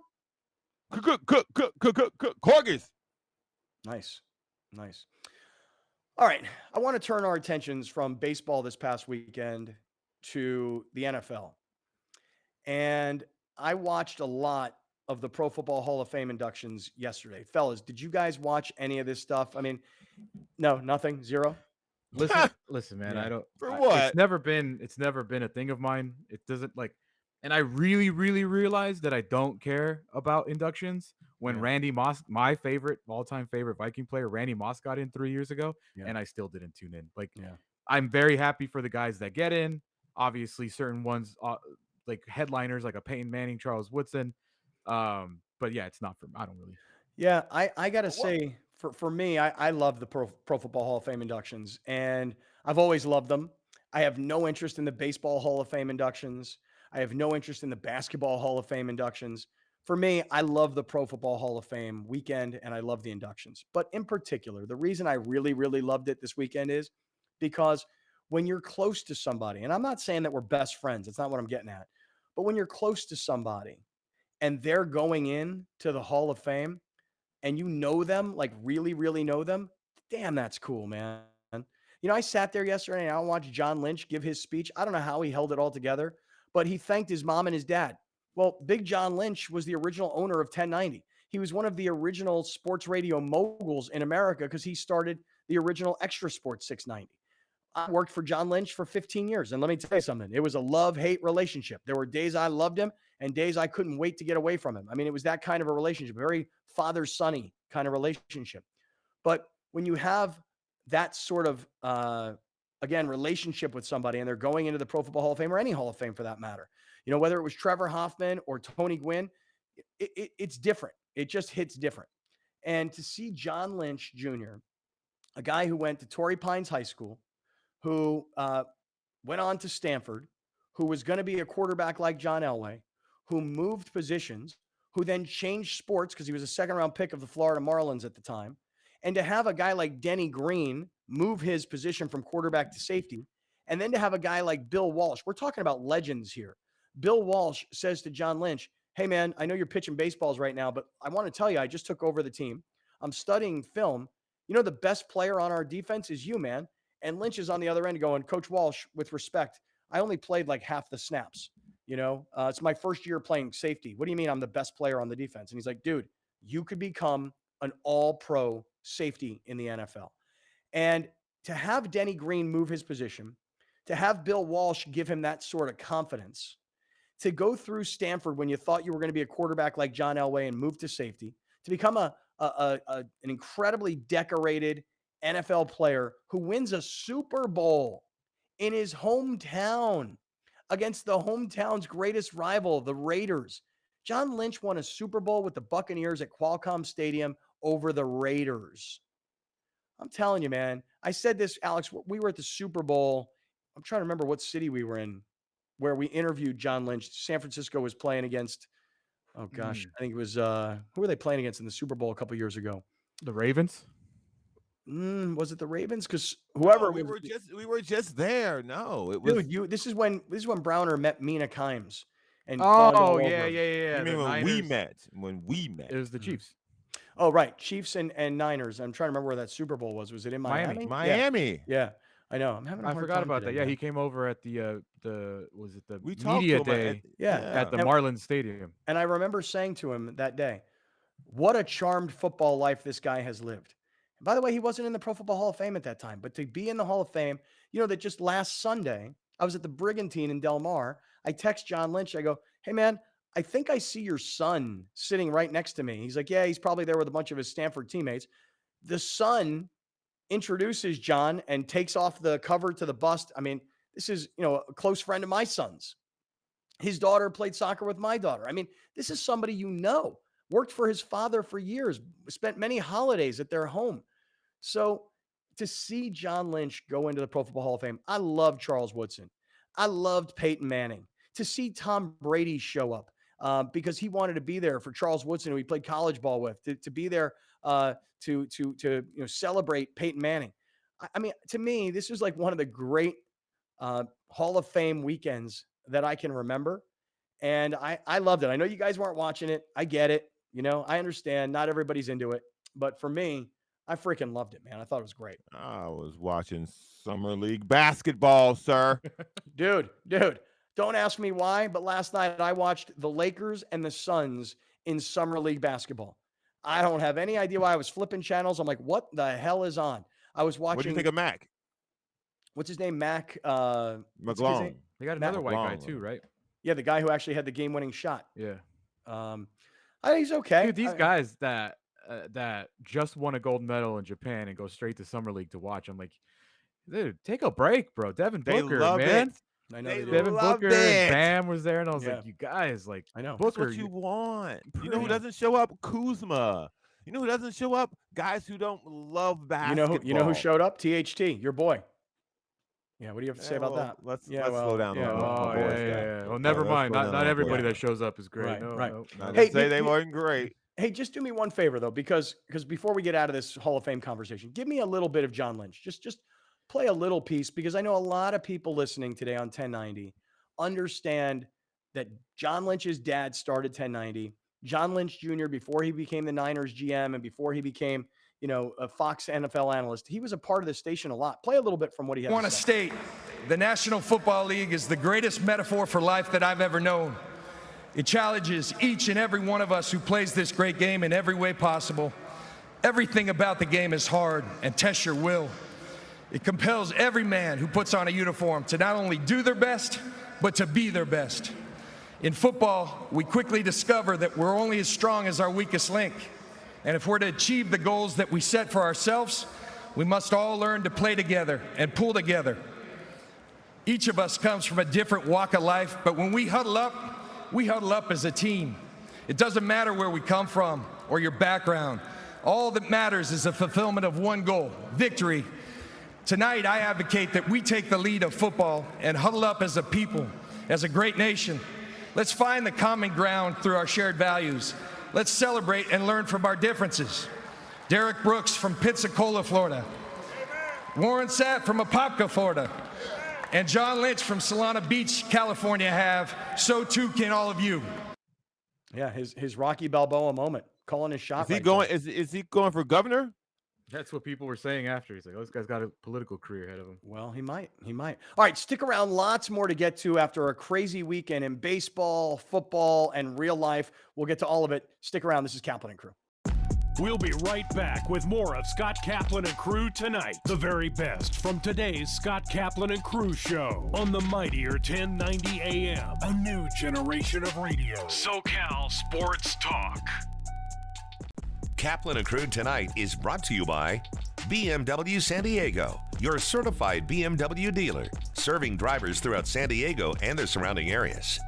Corky's. Nice. All right. I want to turn our attentions from baseball this past weekend to the NFL. And I watched a lot of the Pro Football Hall of Fame inductions yesterday. Fellas, did you guys watch any of this stuff? I mean, no, nothing, zero. Listen, man. Yeah. I don't. For what? It's never been a thing of mine. It doesn't and I really, really realized that I don't care about inductions when Randy Moss, my favorite, all-time favorite Viking player, Randy Moss got in 3 years ago, and I still didn't tune in. I'm very happy for the guys that get in. Obviously, certain ones like headliners, like a Peyton Manning, Charles Woodson. But yeah, it's not for me. I don't really. Yeah, I got to say, for me, I love the Pro Football Hall of Fame inductions, and I've always loved them. I have no interest in the Baseball Hall of Fame inductions. I have no interest in the Basketball Hall of Fame inductions. For me, I love the Pro Football Hall of Fame weekend, and I love the inductions. But in particular, the reason I really, really loved it this weekend is because when you're close to somebody, and I'm not saying that we're best friends, it's not what I'm getting at, but when you're close to somebody and they're going in to the Hall of Fame and you know them, like really, really know them, damn, that's cool, man. You know, I sat there yesterday and I watched John Lynch give his speech. I don't know how he held it all together, but he thanked his mom and his dad. Well, Big John Lynch was the original owner of 1090. He was one of the original sports radio moguls in America because he started the original Extra Sports 690. I worked for John Lynch for 15 years. And let me tell you something. It was a love-hate relationship. There were days I loved him and days I couldn't wait to get away from him. I mean, it was that kind of a relationship, very father-sonny kind of relationship. But when you have that sort of, again, relationship with somebody and they're going into the Pro Football Hall of Fame or any Hall of Fame for that matter, you know, whether it was Trevor Hoffman or Tony Gwynn, it's different. It just hits different. And to see John Lynch Jr., a guy who went to Torrey Pines High School, who went on to Stanford, who was going to be a quarterback like John Elway, who moved positions, who then changed sports because he was a second-round pick of the Florida Marlins at the time, and to have a guy like Denny Green move his position from quarterback to safety, and then to have a guy like Bill Walsh. We're talking about legends here. Bill Walsh says to John Lynch, hey, man, I know you're pitching baseballs right now, but I want to tell you, I just took over the team. I'm studying film. You know, the best player on our defense is you, man. And Lynch is on the other end going, Coach Walsh, with respect, I only played like half the snaps. You know, it's my first year playing safety. What do you mean I'm the best player on the defense? And he's like, dude, you could become an all-pro safety in the NFL. And to have Denny Green move his position, to have Bill Walsh give him that sort of confidence, to go through Stanford when you thought you were going to be a quarterback like John Elway and move to safety, to become an incredibly decorated NFL player who wins a Super Bowl in his hometown against the hometown's greatest rival, the Raiders. John Lynch won a Super Bowl with the Buccaneers at Qualcomm Stadium over the Raiders. I'm telling you, man. I said this, Alex, we were at the Super Bowl. I'm trying to remember what city we were in where we interviewed John Lynch. San Francisco was playing against, oh gosh, I think it was, who were they playing against in the Super Bowl a couple years ago? The Ravens? Was it the Ravens? Because whoever we were just there. No, it was. Dude, this is when Browner met Mina Kimes. And Oh, yeah. You mean when we Niners. met? When we met, It was the Chiefs. Oh, right. Chiefs and Niners. I'm trying to remember where that Super Bowl was. Was it in Miami? Miami. Yeah. I know. I'm having a I hard forgot time about today, that. Yeah, man. he came over at the We talked media to him day Yeah. at the And- Marlins Stadium. And I remember saying to him that day, what a charmed football life this guy has lived. And by the way, he wasn't in the Pro Football Hall of Fame at that time, but to be in the Hall of Fame, you know, that just last Sunday, I was at the Brigantine in Del Mar. I text John Lynch. I go, hey, man, I think I see your son sitting right next to me. He's like, yeah, he's probably there with a bunch of his Stanford teammates. The son introduces John and takes off the cover to the bust. I mean, this is, you know, a close friend of my son's. His daughter played soccer with my daughter. I mean, this is somebody you know, worked for his father for years, spent many holidays at their home. So to see John Lynch go into the Pro Football Hall of Fame, I loved Charles Woodson. I loved Peyton Manning. To see Tom Brady show up because he wanted to be there for Charles Woodson, who he played college ball with, to be there to celebrate Peyton Manning. I mean, to me, this is like one of the great Hall of Fame weekends that I can remember. And I loved it. I know you guys weren't watching it. I get it. You know, I understand not everybody's into it. But for me, I freaking loved it, man. I thought it was great. I was watching Summer League basketball, sir. Dude, don't ask me why, but last night I watched the Lakers and the Suns in Summer League basketball. I don't have any idea why. I was flipping channels. I'm like, what the hell is on? I was watching. What do you think of Mac? What's his name? Mac McGlone. They got another white guy too, right? Yeah, the guy who actually had the game-winning shot. Yeah. He's okay. Dude, these guys that just won a gold medal in Japan and go straight to Summer League to watch. I'm like, dude, take a break, bro. Devin Booker, man. I know. Devin Booker and Bam was there, and I was like, you guys, like, I know. That's Booker, what you want. You know who doesn't show up? Kuzma. You know who doesn't show up? Guys who don't love basketball. You know who showed up? THT, your boy. Yeah, what do you have to say about that? Let's slow down. Well, never mind. Not everybody that shows up is great. Right. Hey, say they weren't great. Hey, just do me one favor though, because before we get out of this Hall of Fame conversation, give me a little bit of John Lynch. Just play a little piece because I know a lot of people listening today on 1090 understand that John Lynch's dad started 1090. John Lynch Jr., before he became the Niners GM and before he became, a Fox NFL analyst, he was a part of the station a lot. Play a little bit from what he had I want to state the National Football League is the greatest metaphor for life that I've ever known. It challenges each and every one of us who plays this great game in every way possible. Everything about the game is hard and tests your will. It compels every man who puts on a uniform to not only do their best, but to be their best. In football, we quickly discover that we're only as strong as our weakest link. And if we're to achieve the goals that we set for ourselves, we must all learn to play together and pull together. Each of us comes from a different walk of life, but when we huddle up as a team. It doesn't matter where we come from or your background. All that matters is the fulfillment of one goal, victory. Tonight, I advocate that we take the lead of football and huddle up as a people, as a great nation. Let's find the common ground through our shared values. Let's celebrate and learn from our differences. Derek Brooks from Pensacola, Florida. Warren Sapp from Apopka, Florida. And John Lynch from Solana Beach, California have. So too can all of you. Yeah, his Rocky Balboa moment, calling his shot. Is he going for governor? That's what people were saying after. He's like, oh, this guy's got a political career ahead of him. Well, he might. All right, stick around. Lots more to get to after a crazy weekend in baseball, football, and real life. We'll get to all of it. Stick around. This is Kaplan and Crew. We'll be right back with more of Scott Kaplan and Crew tonight. The very best from today's Scott Kaplan and Crew show on the mightier 1090 AM. A new generation of radio. SoCal Sports Talk. Kaplan and Crew tonight is brought to you by BMW San Diego, your certified BMW dealer, serving drivers throughout San Diego and the surrounding areas.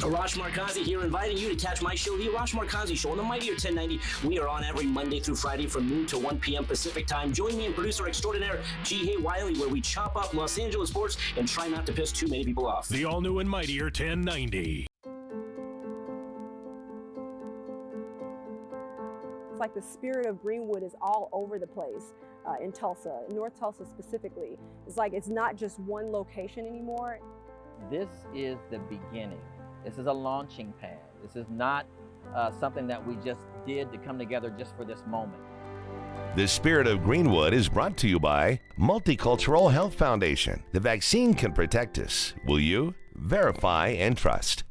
Arash Markazi here, inviting you to catch my show, The Arash Markazi Show, on the mightier 1090. We are on every Monday through Friday from noon to 1 p.m. Pacific time. Join me and producer extraordinaire G. Wiley, where we chop up Los Angeles sports and try not to piss too many people off. The all-new and mightier 1090. It's like the spirit of Greenwood is all over the place in Tulsa, North Tulsa specifically. It's like it's not just one location anymore. This is the beginning. This is a launching pad. This is not something that we just did to come together just for this moment. The Spirit of Greenwood is brought to you by Multicultural Health Foundation. The vaccine can protect us. Will you? Verify and trust.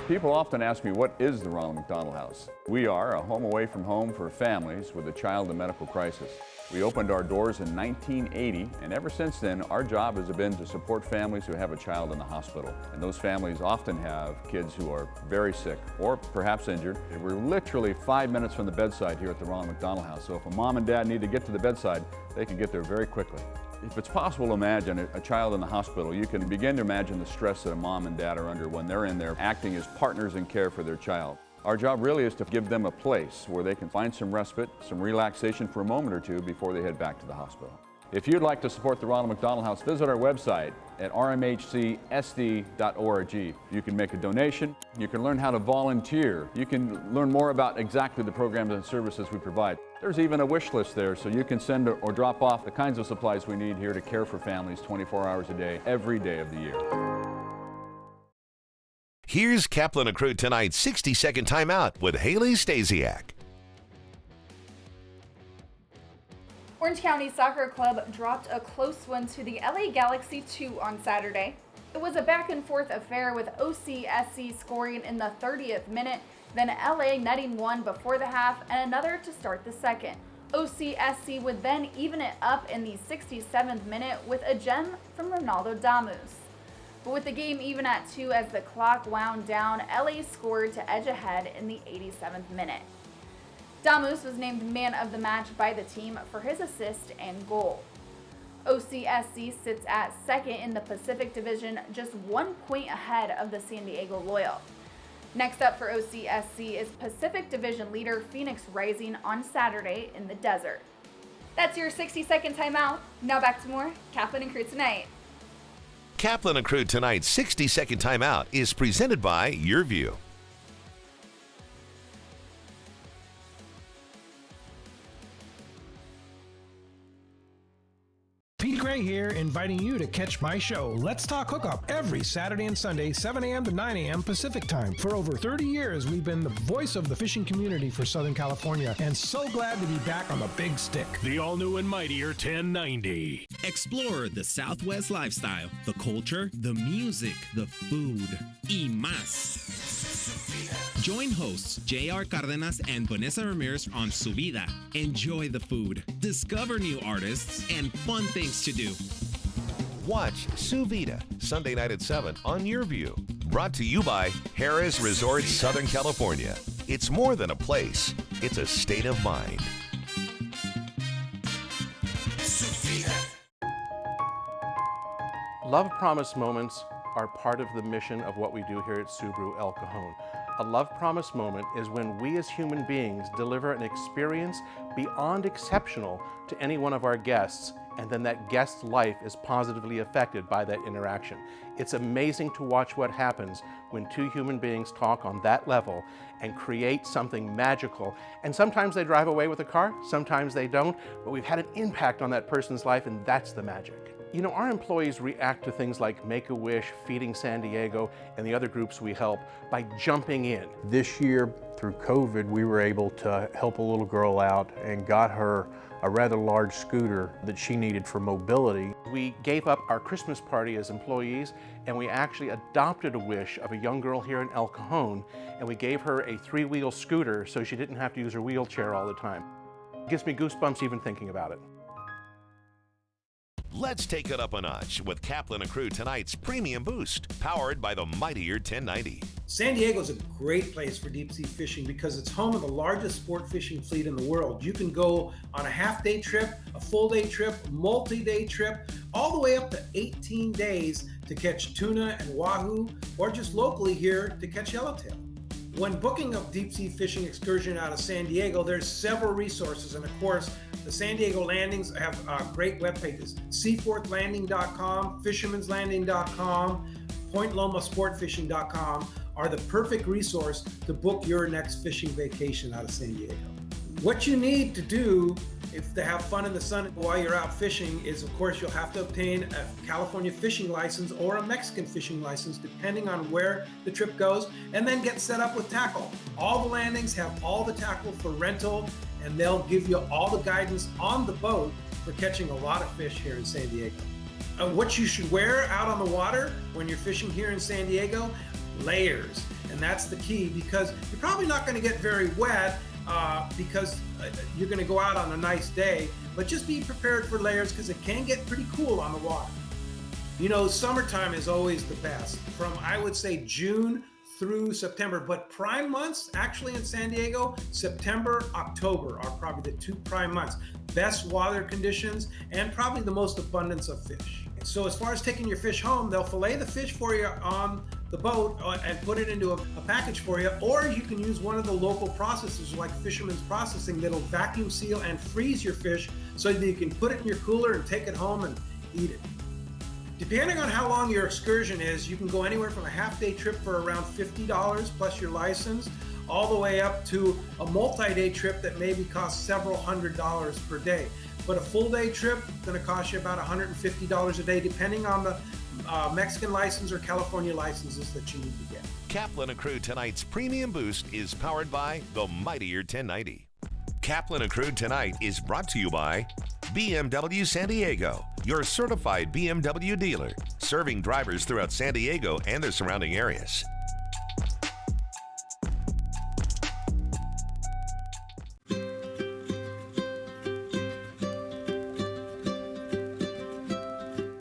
People often ask me, what is the Ronald McDonald House? We are a home away from home for families with a child in medical crisis. We opened our doors in 1980, and ever since then, our job has been to support families who have a child in the hospital. And those families often have kids who are very sick or perhaps injured. And we're literally 5 minutes from the bedside here at the Ronald McDonald House. So if a mom and dad need to get to the bedside, they can get there very quickly. If it's possible to imagine a child in the hospital, you can begin to imagine the stress that a mom and dad are under when they're in there acting as partners in care for their child. Our job really is to give them a place where they can find some respite, some relaxation for a moment or two before they head back to the hospital. If you'd like to support the Ronald McDonald House, visit our website at rmhcsd.org. You can make a donation, you can learn how to volunteer, you can learn more about exactly the programs and services we provide. There's even a wish list there, so you can send or drop off the kinds of supplies we need here to care for families 24 hours a day, every day of the year. Here's Kaplan and Crew tonight's 60-second timeout with Haley Stasiak. Orange County Soccer Club dropped a close one to the LA Galaxy 2 on Saturday. It was a back-and-forth affair with OCSC scoring in the 30th minute, then LA netting one before the half and another to start the second. OCSC would then even it up in the 67th minute with a gem from Ronaldo Damus. But with the game even at 2 as the clock wound down, LA scored to edge ahead in the 87th minute. Damus was named man of the match by the team for his assist and goal. OCSC sits at second in the Pacific Division, just 1 point ahead of the San Diego Loyal. Next up for OCSC is Pacific Division leader Phoenix Rising on Saturday in the desert. That's your 60-second timeout. Now back to more Kaplan and Crew tonight. Kaplan and Crew tonight's 60-second timeout is presented by Your View. Ray here, inviting you to catch my show, Let's Talk Hookup, every Saturday and Sunday, 7 a.m. to 9 a.m. Pacific Time. For over 30 years, we've been the voice of the fishing community for Southern California, and so glad to be back on the big stick. The all-new and mightier 1090. Explore the Southwest lifestyle, the culture, the music, the food, y más. Join hosts J.R. Cardenas and Vanessa Ramirez on Su Vida. Enjoy the food, discover new artists, and fun things to do. Watch Su Vida, Sunday night at 7 on Your View. Brought to you by Harrah's Resorts, Southern California. It's more than a place, it's a state of mind. Love promise moments are part of the mission of what we do here at Subaru El Cajon. A love promise moment is when we as human beings deliver an experience beyond exceptional to any one of our guests, and then that guest's life is positively affected by that interaction. It's amazing to watch what happens when two human beings talk on that level and create something magical. And sometimes they drive away with a car, sometimes they don't, but we've had an impact on that person's life, and that's the magic. You know, our employees react to things like Make-A-Wish, Feeding San Diego, and the other groups we help by jumping in. This year, through COVID, we were able to help a little girl out and got her a rather large scooter that she needed for mobility. We gave up our Christmas party as employees, and we actually adopted a wish of a young girl here in El Cajon, and we gave her a 3-wheel scooter so she didn't have to use her wheelchair all the time. It gives me goosebumps even thinking about it. Let's take it up a notch with Kaplan and Crew tonight's Premium Boost, powered by the mightier 1090. San Diego is a great place for deep sea fishing because it's home of the largest sport fishing fleet in the world. You can go on a half-day trip, a full-day trip, multi-day trip, all the way up to 18 days to catch tuna and wahoo, or just locally here to catch yellowtail. When booking a deep sea fishing excursion out of San Diego, there's several resources, and of course, the San Diego landings have great web pages. Seaforthlanding.com, fishermanslanding.com, PointLomaSportFishing.com are the perfect resource to book your next fishing vacation out of San Diego. What you need to do to have fun in the sun while you're out fishing is, of course, you'll have to obtain a California fishing license or a Mexican fishing license, depending on where the trip goes, and then get set up with tackle. All the landings have all the tackle for rental, and they'll give you all the guidance on the boat for catching a lot of fish here in San Diego. What you should wear out on the water when you're fishing here in San Diego? Layers. And that's the key, because you're probably not going to get very wet because you're going to go out on a nice day, but just be prepared for layers because it can get pretty cool on the water. You know, summertime is always the best, from I would say June through September, but prime months actually in San Diego, September, October are probably the 2 prime months. Best water conditions and probably the most abundance of fish. So as far as taking your fish home, they'll fillet the fish for you on the boat and put it into a package for you, or you can use one of the local processors like Fisherman's Processing that'll vacuum seal and freeze your fish so that you can put it in your cooler and take it home and eat it. Depending on how long your excursion is, you can go anywhere from a half-day trip for around $50 plus your license, all the way up to a multi-day trip that maybe costs several $100s per day. But a full-day trip is going to cost you about $150 a day, depending on the Mexican license or California licenses that you need to get. Kaplan and Crew tonight's Premium Boost is powered by the mightier 1090. Kaplan and Crew tonight is brought to you by BMW San Diego, your certified BMW dealer, serving drivers throughout San Diego and the surrounding areas.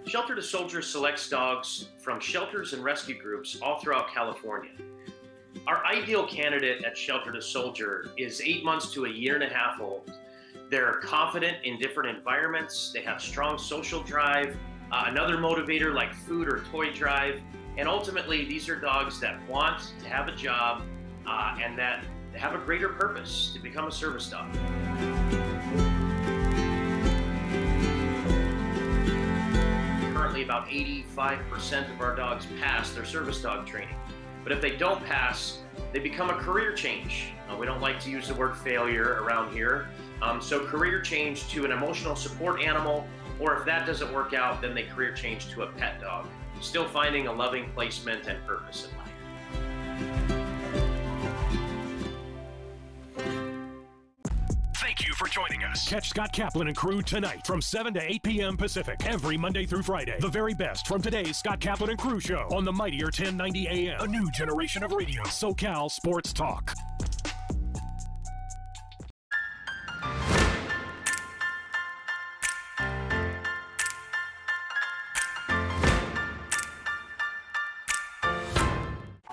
Shelter to Soldier selects dogs from shelters and rescue groups all throughout California. Our ideal candidate at Shelter to Soldier is 8 months to a year and a half old. They're confident in different environments. They have strong social drive, another motivator like food or toy drive. And ultimately, these are dogs that want to have a job and that have a greater purpose to become a service dog. Currently, about 85% of our dogs pass their service dog training. But if they don't pass, they become a career change. We don't like to use the word failure around here. So career change to an emotional support animal Or if that doesn't work out, then they career change to a pet dog, still finding a loving placement and purpose in life. Thank you for joining us. Catch Scott Kaplan and crew tonight from 7 to 8 p.m. Pacific every Monday through Friday. The very best from today's Scott Kaplan and crew show on the mightier 1090 AM. A new generation of radio. SoCal Sports Talk.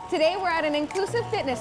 Today we're at an inclusive fitness